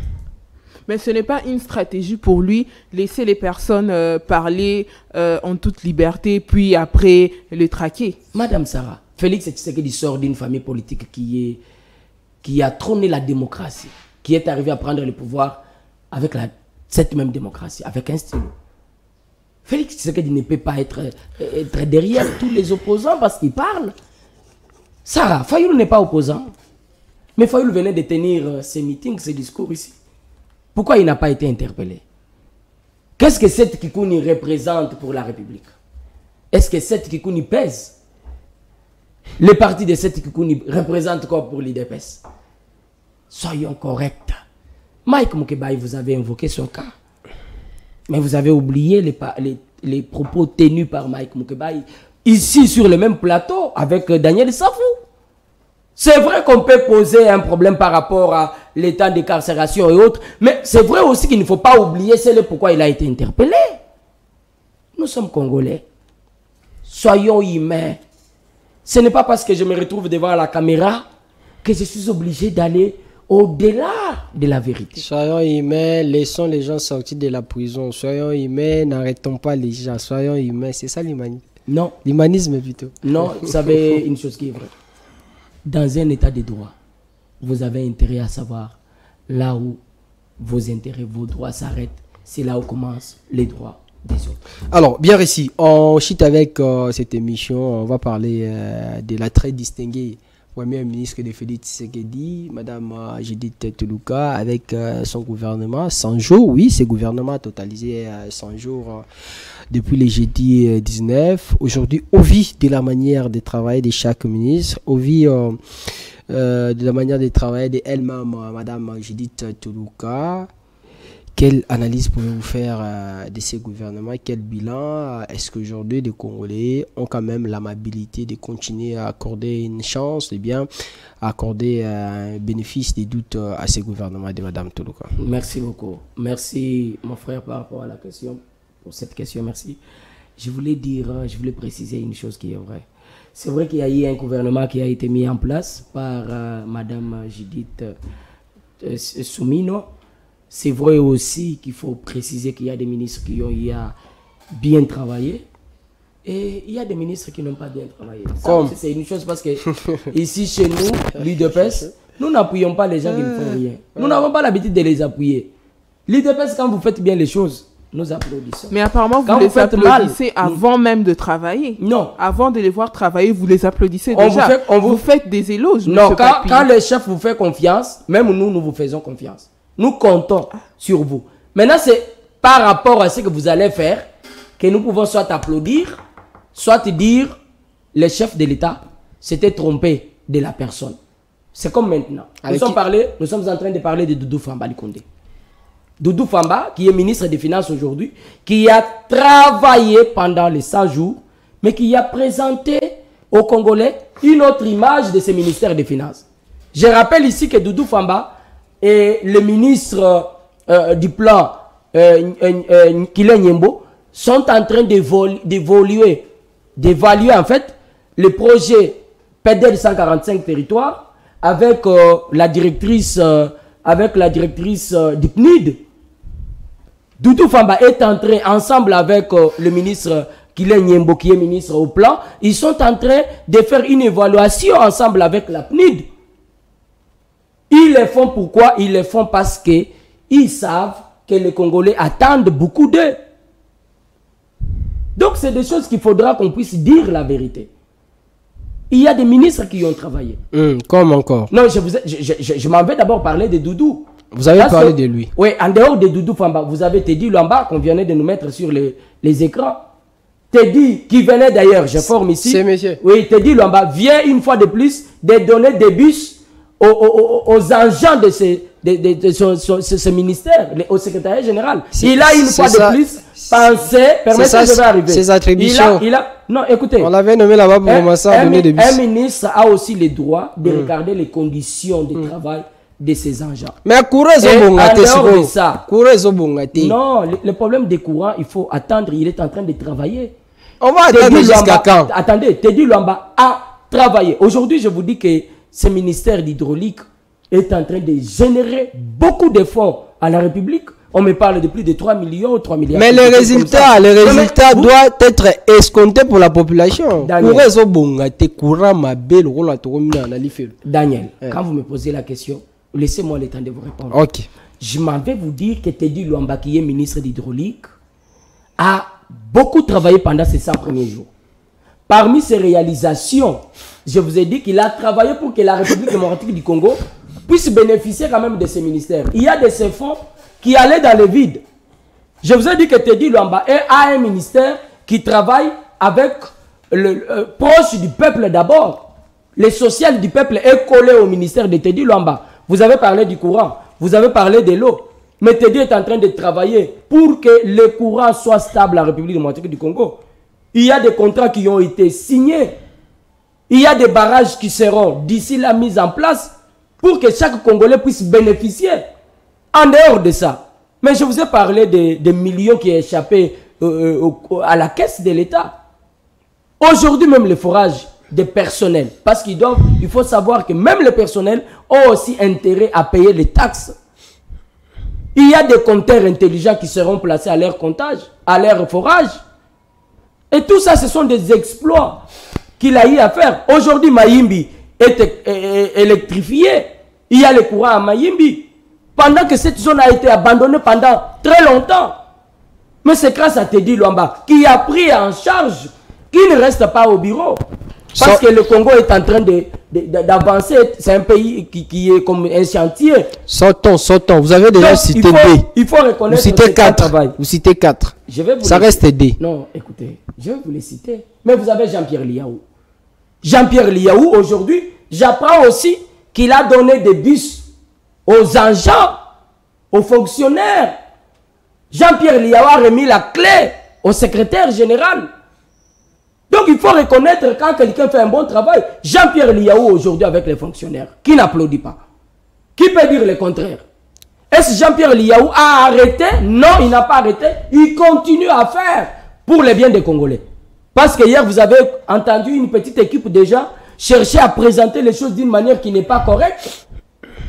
Mais ce n'est pas une stratégie pour lui, laisser les personnes parler en toute liberté, puis après les traquer. Madame Sarah, Félix Tshisekedi sort d'une famille politique qui a trôné la démocratie, qui est arrivé à prendre le pouvoir avec cette même démocratie, avec un stylo. Félix Tshisekedi ne peut pas être derrière tous les opposants parce qu'il parle. Sarah, Fayoulou n'est pas opposant. Mais Fayoulou venait de tenir ses meetings, ses discours ici. Pourquoi il n'a pas été interpellé? Qu'est-ce que cette Kikouni représente pour la République? Est-ce que cette Kikouni pèse? Les partis de cette Kikouni représentent quoi pour l'IDPS? Soyons corrects. Mike Mukebai, vous avez invoqué son cas. Mais vous avez oublié les propos tenus par Mike Mukebai ici sur le même plateau avec Daniel Safou. C'est vrai qu'on peut poser un problème par rapport à l'état de carcération et autres, mais c'est vrai aussi qu'il ne faut pas oublier c'est pourquoi il a été interpellé. Nous sommes Congolais. Soyons humains. Ce n'est pas parce que je me retrouve devant la caméra que je suis obligé d'aller au-delà de la vérité. Soyons humains, laissons les gens sortir de la prison. Soyons humains, n'arrêtons pas les gens. Soyons humains, c'est ça l'humanisme. Non. L'humanisme plutôt. Non, vous savez une chose qui est vraie. Dans un état de droit, vous avez intérêt à savoir là où vos intérêts, vos droits s'arrêtent. C'est là où commencent les droits des autres. Alors, bien réussi. On chute avec cette émission. On va parler de la très distinguée Première ministre de Félix Tshisekedi, Madame Judith Tuluka, avec son gouvernement, 100 jours, oui, ce gouvernement a totalisé 100 jours depuis le jeudi 19. Aujourd'hui, au vu de la manière de travailler de chaque ministre, au vu de la manière de travailler d'elle-même, Madame Judith Tuluka, quelle analyse pouvez-vous faire de ces gouvernements? Quel bilan? Est-ce qu'aujourd'hui, les Congolais ont quand même l'amabilité de continuer à accorder une chance, et bien à accorder un bénéfice des doutes à ces gouvernements de Mme Tuluka? Merci beaucoup. Merci, mon frère, par rapport à la question. Pour cette question, merci. je voulais préciser une chose qui est vraie. C'est vrai qu'il y a eu un gouvernement qui a été mis en place par Madame Judith Soumino. C'est vrai aussi qu'il faut préciser qu'il y a des ministres qui ont bien travaillé et il y a des ministres qui n'ont pas bien travaillé. C'est une chose parce que ici chez nous, l'UDPS, nous n'appuyons pas les gens qui ne font rien. Nous n'avons pas l'habitude de les appuyer. L'UDPS, quand vous faites bien les choses, nous applaudissons. Mais apparemment, vous les applaudissez avant même de travailler. Non. Avant de les voir travailler, vous les applaudissez déjà. Vous faites des éloges. Non, quand le chef vous fait confiance, même nous vous faisons confiance. Nous comptons sur vous. Maintenant, c'est par rapport à ce que vous allez faire que nous pouvons soit applaudir, soit dire le chef de l'État s'était trompé de la personne. C'est comme maintenant. Nous sommes en train de parler de Doudou Famba Likonde. Doudou Famba, qui est ministre des Finances aujourd'hui, qui a travaillé pendant les 100 jours, mais qui a présenté aux Congolais une autre image de ce ministère des Finances. Je rappelle ici que Doudou Famba et le ministre du plan, Kile Nyembo, sont en train d'évaluer en fait le projet PDL 145 territoires avec la directrice du PNID. Doudou Famba est en train, ensemble avec le ministre Kile Nyembo, qui est ministre au plan, ils sont en train de faire une évaluation ensemble avec la PNID. Ils le font pourquoi? Ils le font parce qu'ils savent que les Congolais attendent beaucoup d'eux. Donc c'est des choses qu'il faudra qu'on puisse dire la vérité. Il y a des ministres qui ont travaillé. Comme encore? Non, je m'en vais d'abord parler de Doudou. Vous avez parlé de lui. Oui, en dehors de Doudou Famba, vous avez Teddy Luamba qu'on venait de nous mettre sur les écrans. Teddy, qui venait d'ailleurs, je forme ici. C'est monsieur. Oui, Teddy Luamba vient une fois de plus de donner des bus aux agents de ce ministère, au secrétariat général. Il a une fois de plus pensé, permettez, je vais arriver. Ses attributions. Non, écoutez. On l'avait nommé là-bas pour commencer à donner des bus. Un ministre a aussi le droit de regarder les conditions de travail de ces agents. Mais courez au non, le problème des courants, il faut attendre, il est en train de travailler. On va attendre jusqu'à quand? Attendez, Teddy Luamba a travaillé. Aujourd'hui, je vous dis que ce ministère d'hydraulique est en train de générer beaucoup de fonds à la République. On me parle de plus de 3 millions ou 3 milliards. Mais les résultats doivent être escomptés pour la population. Daniel, quand vous me posez la question, laissez-moi le temps de vous répondre. Ok. Je m'en vais vous dire que Teddy Luamba, qui est ministre d'hydraulique, a beaucoup travaillé pendant ces 100 premiers jours. Parmi ses réalisations, je vous ai dit qu'il a travaillé pour que la République démocratique du Congo puisse bénéficier quand même de ces ministères. Il y a de ces fonds qui allaient dans le vide. Je vous ai dit que Teddy Luamba a un ministère qui travaille avec proche du peuple d'abord. Le social du peuple est collé au ministère de Teddy Luamba. Vous avez parlé du courant, vous avez parlé de l'eau. Mais Teddy est en train de travailler pour que le courant soit stable à la République démocratique du Congo. Il y a des contrats qui ont été signés. Il y a des barrages qui seront d'ici la mise en place pour que chaque Congolais puisse bénéficier. En dehors de ça. Mais je vous ai parlé des millions qui ont échappé à la caisse de l'État. Aujourd'hui, même les forages des personnels. Parce qu'il faut savoir que même les personnels ont aussi intérêt à payer les taxes. Il y a des compteurs intelligents qui seront placés à leur comptage, à leur forage. Et tout ça, ce sont des exploits qu'il a eu à faire. Aujourd'hui, Mayimbi est électrifié. Il y a le courant à Mayimbi. Pendant que cette zone a été abandonnée pendant très longtemps. Mais c'est grâce à Teddy Luamba qui a pris en charge, qui ne reste pas au bureau. Parce que le Congo est en train d'avancer. C'est un pays qui est comme un chantier. Sortons. Vous avez déjà cité D. Il faut reconnaître vous citez 4. Vous citez 4. Ça reste D. Non, écoutez, je vais vous les citer. Mais vous avez Jean-Pierre Liaou. Jean-Pierre Liaou, aujourd'hui, j'apprends aussi qu'il a donné des bus aux agents, aux fonctionnaires. Jean-Pierre Liaou a remis la clé au secrétaire général. Donc il faut reconnaître quand quelqu'un fait un bon travail. Jean-Pierre Liaou aujourd'hui avec les fonctionnaires, qui n'applaudit pas. Qui peut dire le contraire? Est-ce que Jean-Pierre Liaou a arrêté? Non, il n'a pas arrêté. Il continue à faire pour le bien des Congolais. Parce que hier, vous avez entendu une petite équipe déjà chercher à présenter les choses d'une manière qui n'est pas correcte.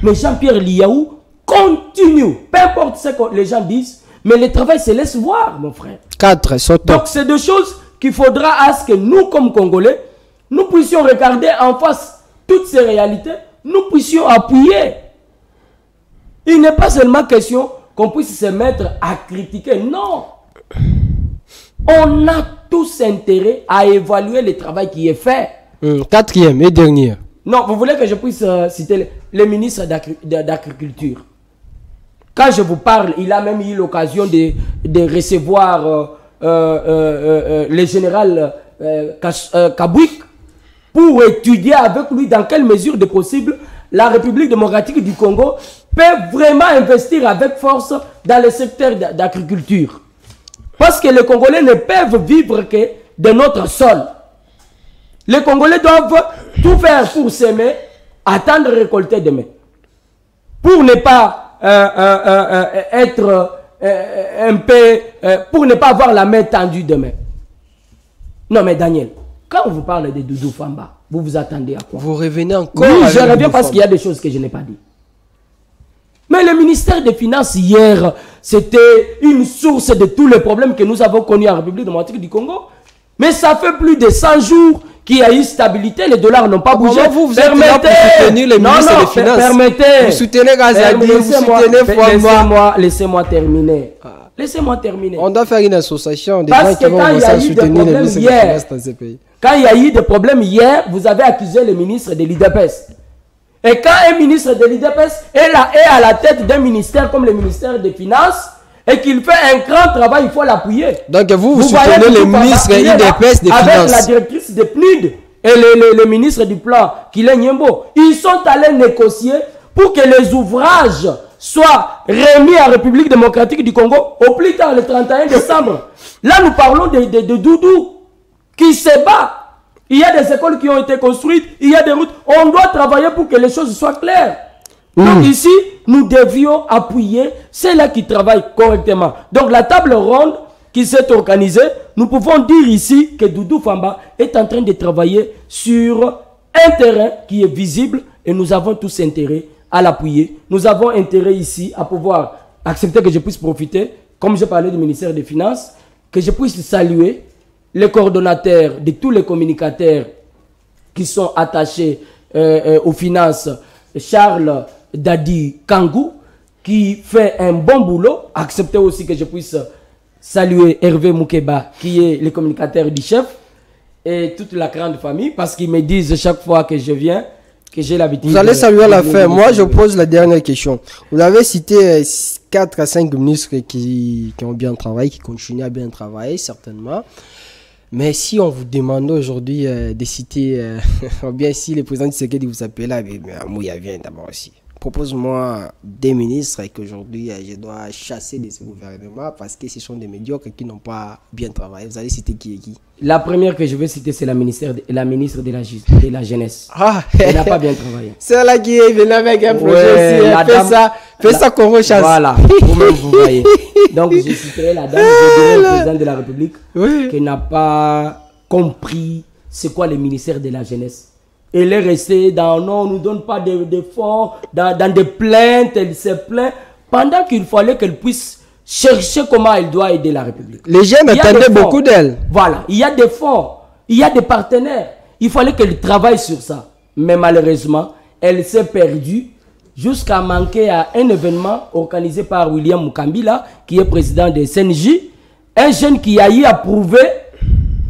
Mais Jean-Pierre Liaou continue, peu importe ce que les gens disent, mais le travail se laisse voir, mon frère. 4, Soto. Donc, c'est des choses qu'il faudra à ce que nous, comme Congolais, nous puissions regarder en face toutes ces réalités, nous puissions appuyer. Il n'est pas seulement question qu'on puisse se mettre à critiquer, non. On a tous intérêt à évaluer le travail qui est fait. 4e et dernier. Non, vous voulez que je puisse citer le ministre d'Agriculture. Quand je vous parle, il a même eu l'occasion de recevoir le général Kabouik pour étudier avec lui dans quelle mesure de possible la République démocratique du Congo peut vraiment investir avec force dans le secteur d'agriculture. Parce que les Congolais ne peuvent vivre que de notre sol. Les Congolais doivent tout faire pour s'aimer, attendre récolter demain. Pour ne pas être un peu... pour ne pas avoir la main tendue demain. Non mais Daniel, quand on vous parle de Doudou Famba, vous vous attendez à quoi? Vous revenez encore. Oui, je reviens parce qu'il y a des choses que je n'ai pas dit. Mais le ministère des Finances hier, c'était une source de tous les problèmes que nous avons connus en République démocratique du Congo. Mais ça fait plus de 100 jours qu'il y a eu stabilité, les dollars n'ont pas bougé. Vous êtes là pour soutenir les ministres des Finances. Permettez. Vous soutenez Gazadi, vous soutenez Fouamba. Laissez-moi terminer. Laissez-moi terminer. On doit faire une association des parce gens qui vont soutenir les ministres des hier, Finances dans ce pays. Quand il y a eu des problèmes hier, vous avez accusé le ministre de l'IDPS. Et quand un ministre de l'IDPS est à la tête d'un ministère comme le ministère des Finances, et qu'il fait un grand travail, il faut l'appuyer. Donc vous soutenez le ministre IDPS des Finances. Avec la directrice de PNUD et le ministre du Plan, Kilé Nyembo, ils sont allés négocier pour que les ouvrages soient remis à la République démocratique du Congo au plus tard le 31 décembre. Là, nous parlons de Doudou qui se bat. Il y a des écoles qui ont été construites, il y a des routes. On doit travailler pour que les choses soient claires. Donc ici, nous devions appuyer ceux-là qui travaillent correctement. Donc la table ronde qui s'est organisée, nous pouvons dire ici que Doudou Famba est en train de travailler sur un terrain qui est visible et nous avons tous intérêt à l'appuyer. Nous avons intérêt ici à pouvoir accepter que je puisse profiter, comme j'ai parlé du ministère des Finances, que je puisse saluer les coordonnateurs de tous les communicateurs qui sont attachés aux finances, Charles Dadi Kangou, qui fait un bon boulot. Acceptez aussi que je puisse saluer Hervé Moukeba, qui est le communicateur du chef, et toute la grande famille, parce qu'ils me disent chaque fois que je viens, que j'ai l'habitude. Vous allez saluer à la fin. Moi, je pose la dernière question. Vous avez cité 4 à 5 ministres qui ont bien travaillé, qui continuent à bien travailler, certainement. Mais si on vous demande aujourd'hui de citer, ou bien si le président Tshisekedi vous appelle là, Mouya vient d'abord aussi. Propose-moi des ministres qu'aujourd'hui je dois chasser de ce gouvernement parce que ce sont des médiocres qui n'ont pas bien travaillé. Vous allez citer qui et qui? La première que je vais citer, c'est la ministre de la Jeunesse. Ah, elle n'a pas bien travaillé. C'est là qui est venue avec un projet aussi. Fais ça qu'on rechasse. Voilà, vous-même vous voyez. Donc je citerai la dame, je dirais au président de la République qui n'a pas compris c'est quoi le ministère de la Jeunesse. Elle est restée dans non, on ne nous donne pas de fonds, dans des plaintes, elle s'est plainte, pendant qu'il fallait qu'elle puisse chercher comment elle doit aider la République. Les jeunes attendaient beaucoup d'elle. Voilà, il y a des fonds, il y a des partenaires. Il fallait qu'elle travaille sur ça. Mais malheureusement, elle s'est perdue jusqu'à manquer à un événement organisé par William Mukambila, qui est président de CNJ, un jeune qui a eu à prouver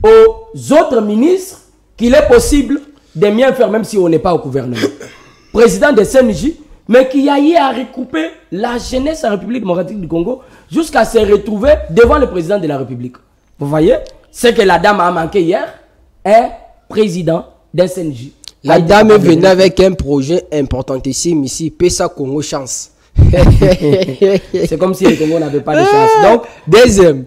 aux autres ministres qu'il est possible de mieux faire même si on n'est pas au gouvernement. Président de CNJ, mais qui a eu à recouper la jeunesse en République démocratique du Congo jusqu'à se retrouver devant le président de la République. Vous voyez? C'est que la dame a manqué hier, un président d'un CNJ. La dame est venue avec un projet importantissime ici, PESA Congo Chance. C'est comme si le Congo n'avait pas de chance. Donc, deuxième.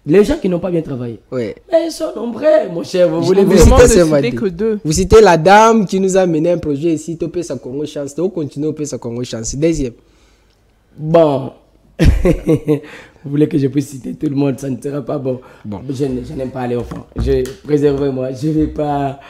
Les gens qui n'ont pas bien travaillé. Oui. Mais ils sont nombreux, mon cher. Vous voulez vous citer que deux. Vous citez la dame qui nous a mené un projet ici, Topé sa Congo Chance. Vous continuez au PESA Congo Chance. Deuxième. Bon. Vous voulez que je puisse citer tout le monde, ça ne sera pas bon. Je n'aime pas aller au fond. Préservez-moi, je ne vais pas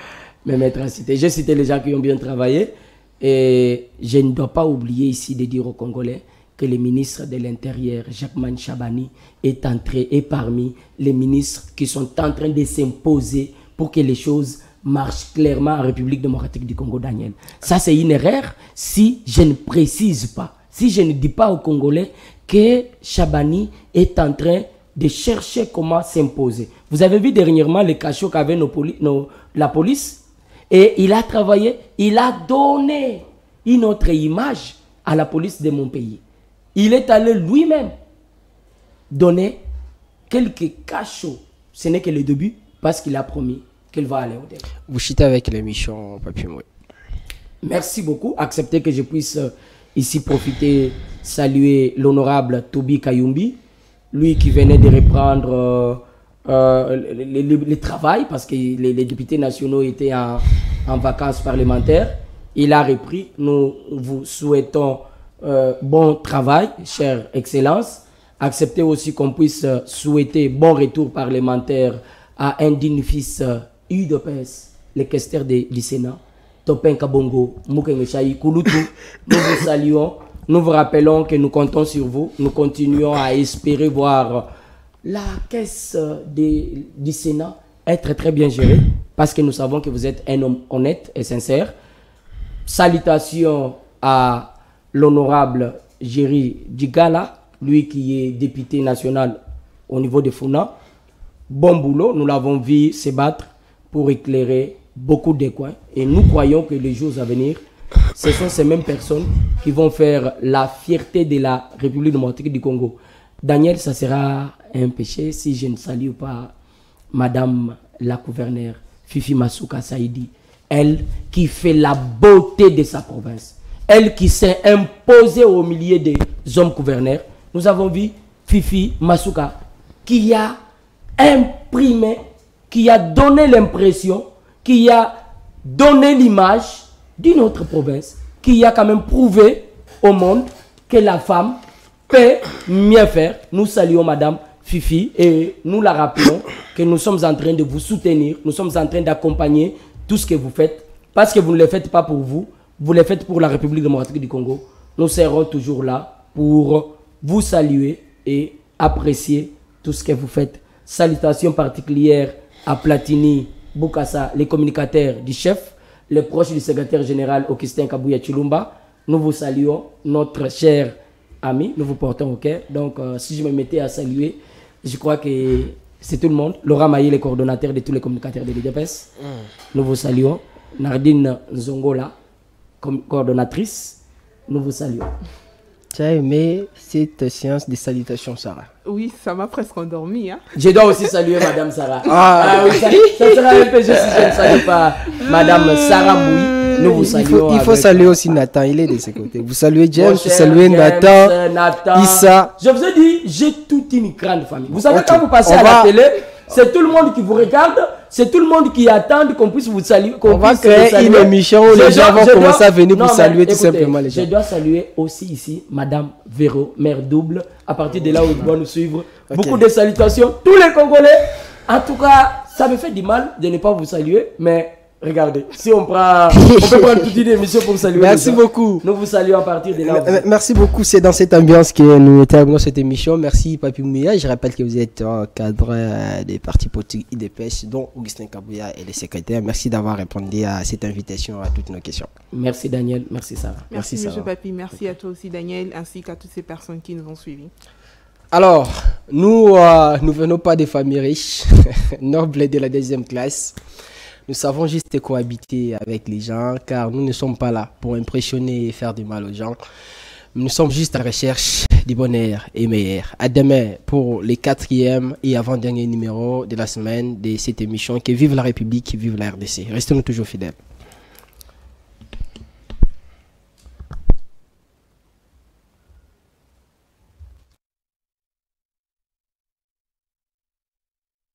me mettre à citer. J'ai cité les gens qui ont bien travaillé. Et je ne dois pas oublier ici de dire aux Congolais que le ministre de l'Intérieur, Jacquemain Chabani, est parmi les ministres qui sont en train de s'imposer pour que les choses marchent clairement en République démocratique du Congo, Daniel. Ça, c'est une erreur si je ne précise pas, si je ne dis pas aux Congolais que Chabani est en train de chercher comment s'imposer. Vous avez vu dernièrement les cachots qu'avait la police, et il a travaillé, il a donné une autre image à la police de mon pays. Il est allé lui-même donner quelques cachots. Ce n'est que le début, parce qu'il a promis qu'il va aller au-delà. Vous chitez avec l'émission, Papi Moué. Merci beaucoup. Acceptez que je puisse ici profiter, saluer l'honorable Tobi Kayumbi, lui qui venait de reprendre le travail, parce que les députés nationaux étaient en vacances parlementaires. Il a repris. Nous vous souhaitons bon travail, chère Excellence. Acceptez aussi qu'on puisse souhaiter bon retour parlementaire à un digne fils UDPS, le questeur du Sénat, Topin Kabongo, Moukengechaï Kouloutou. Nous vous saluons. Nous vous rappelons que nous comptons sur vous. Nous continuons à espérer voir la caisse du Sénat être très bien gérée, parce que nous savons que vous êtes un homme honnête et sincère. Salutations à l'honorable Jerry Djigala, lui qui est député national au niveau de Funa. Bon boulot, nous l'avons vu se battre pour éclairer beaucoup de coins. Et nous croyons que les jours à venir, ce sont ces mêmes personnes qui vont faire la fierté de la République démocratique du Congo. Daniel, ça sera un péché si je ne salue pas Madame la gouverneure Fifi Masuka Saïdi. Elle qui fait la beauté de sa province. Elle qui s'est imposée au milieu des hommes gouverneurs. Nous avons vu Fifi Masuka qui a imprimé, qui a donné l'impression, qui a donné l'image d'une autre province, qui a quand même prouvé au monde que la femme peut mieux faire. Nous saluons Madame Fifi et nous la rappelons que nous sommes en train de vous soutenir, nous sommes en train d'accompagner tout ce que vous faites, parce que vous ne le faites pas pour vous, vous le faites pour la République démocratique du Congo. Nous serons toujours là pour vous saluer et apprécier tout ce que vous faites. Salutations particulières à Platini, Bukasa, les communicateurs du chef, les proches du secrétaire général Augustin Kabouya Chilumba. Nous vous saluons, notre cher ami, nous vous portons au cœur. Donc, si je me mettais à saluer, je crois que c'est tout le monde. Laura Maillé, le coordonnateur de tous les communicateurs de l'IDPS. Nous vous saluons. Nardine Zongola, coordonnatrice, nous vous saluons. Tu as aimé cette séance de salutations, Sarah? Oui, ça m'a presque endormi. Hein. Je dois aussi saluer Madame Sarah. Oui, ça sera un peu juste si je ne salue pas Madame Sarah Moui. Nous vous saluons. Il faut saluer aussi Nathan, il est de ses côtés. Vous saluez James, vous saluez Nathan, Issa. Je vous ai dit, j'ai toute une grande famille. Vous savez, quand vous passez à la télé, c'est tout le monde qui vous regarde, c'est tout le monde qui attend qu'on puisse vous saluer. On va créer une émission où les gens vont commencer à venir vous saluer tout simplement les gens. Je dois saluer aussi ici Madame Véro, mère double. À partir de là où il doit nous suivre. Beaucoup de salutations, tous les Congolais. En tout cas, ça me fait du mal de ne pas vous saluer, mais regardez, si on peut prendre toute une émission pour saluer. Merci beaucoup. Nous vous saluons à partir de là. Merci beaucoup. C'est dans cette ambiance que nous terminons cette émission. Merci Papi Mouya. Je rappelle que vous êtes cadre des partis politiques IDPS, dont Augustin Kabouya est le secrétaire. Merci d'avoir répondu à cette invitation, à toutes nos questions. Merci Daniel. Merci Sarah. Merci Monsieur Papi. Merci à toi aussi Daniel, ainsi qu'à toutes ces personnes qui nous ont suivis. Alors, nous venons pas des familles riches, nobles de la deuxième classe. Nous savons juste cohabiter avec les gens, car nous ne sommes pas là pour impressionner et faire du mal aux gens. Nous sommes juste à la recherche du bonheur et meilleur. À demain pour le 4e et avant-dernier numéro de la semaine de cette émission. Que vive la République, que vive la RDC. Restez-nous toujours fidèles.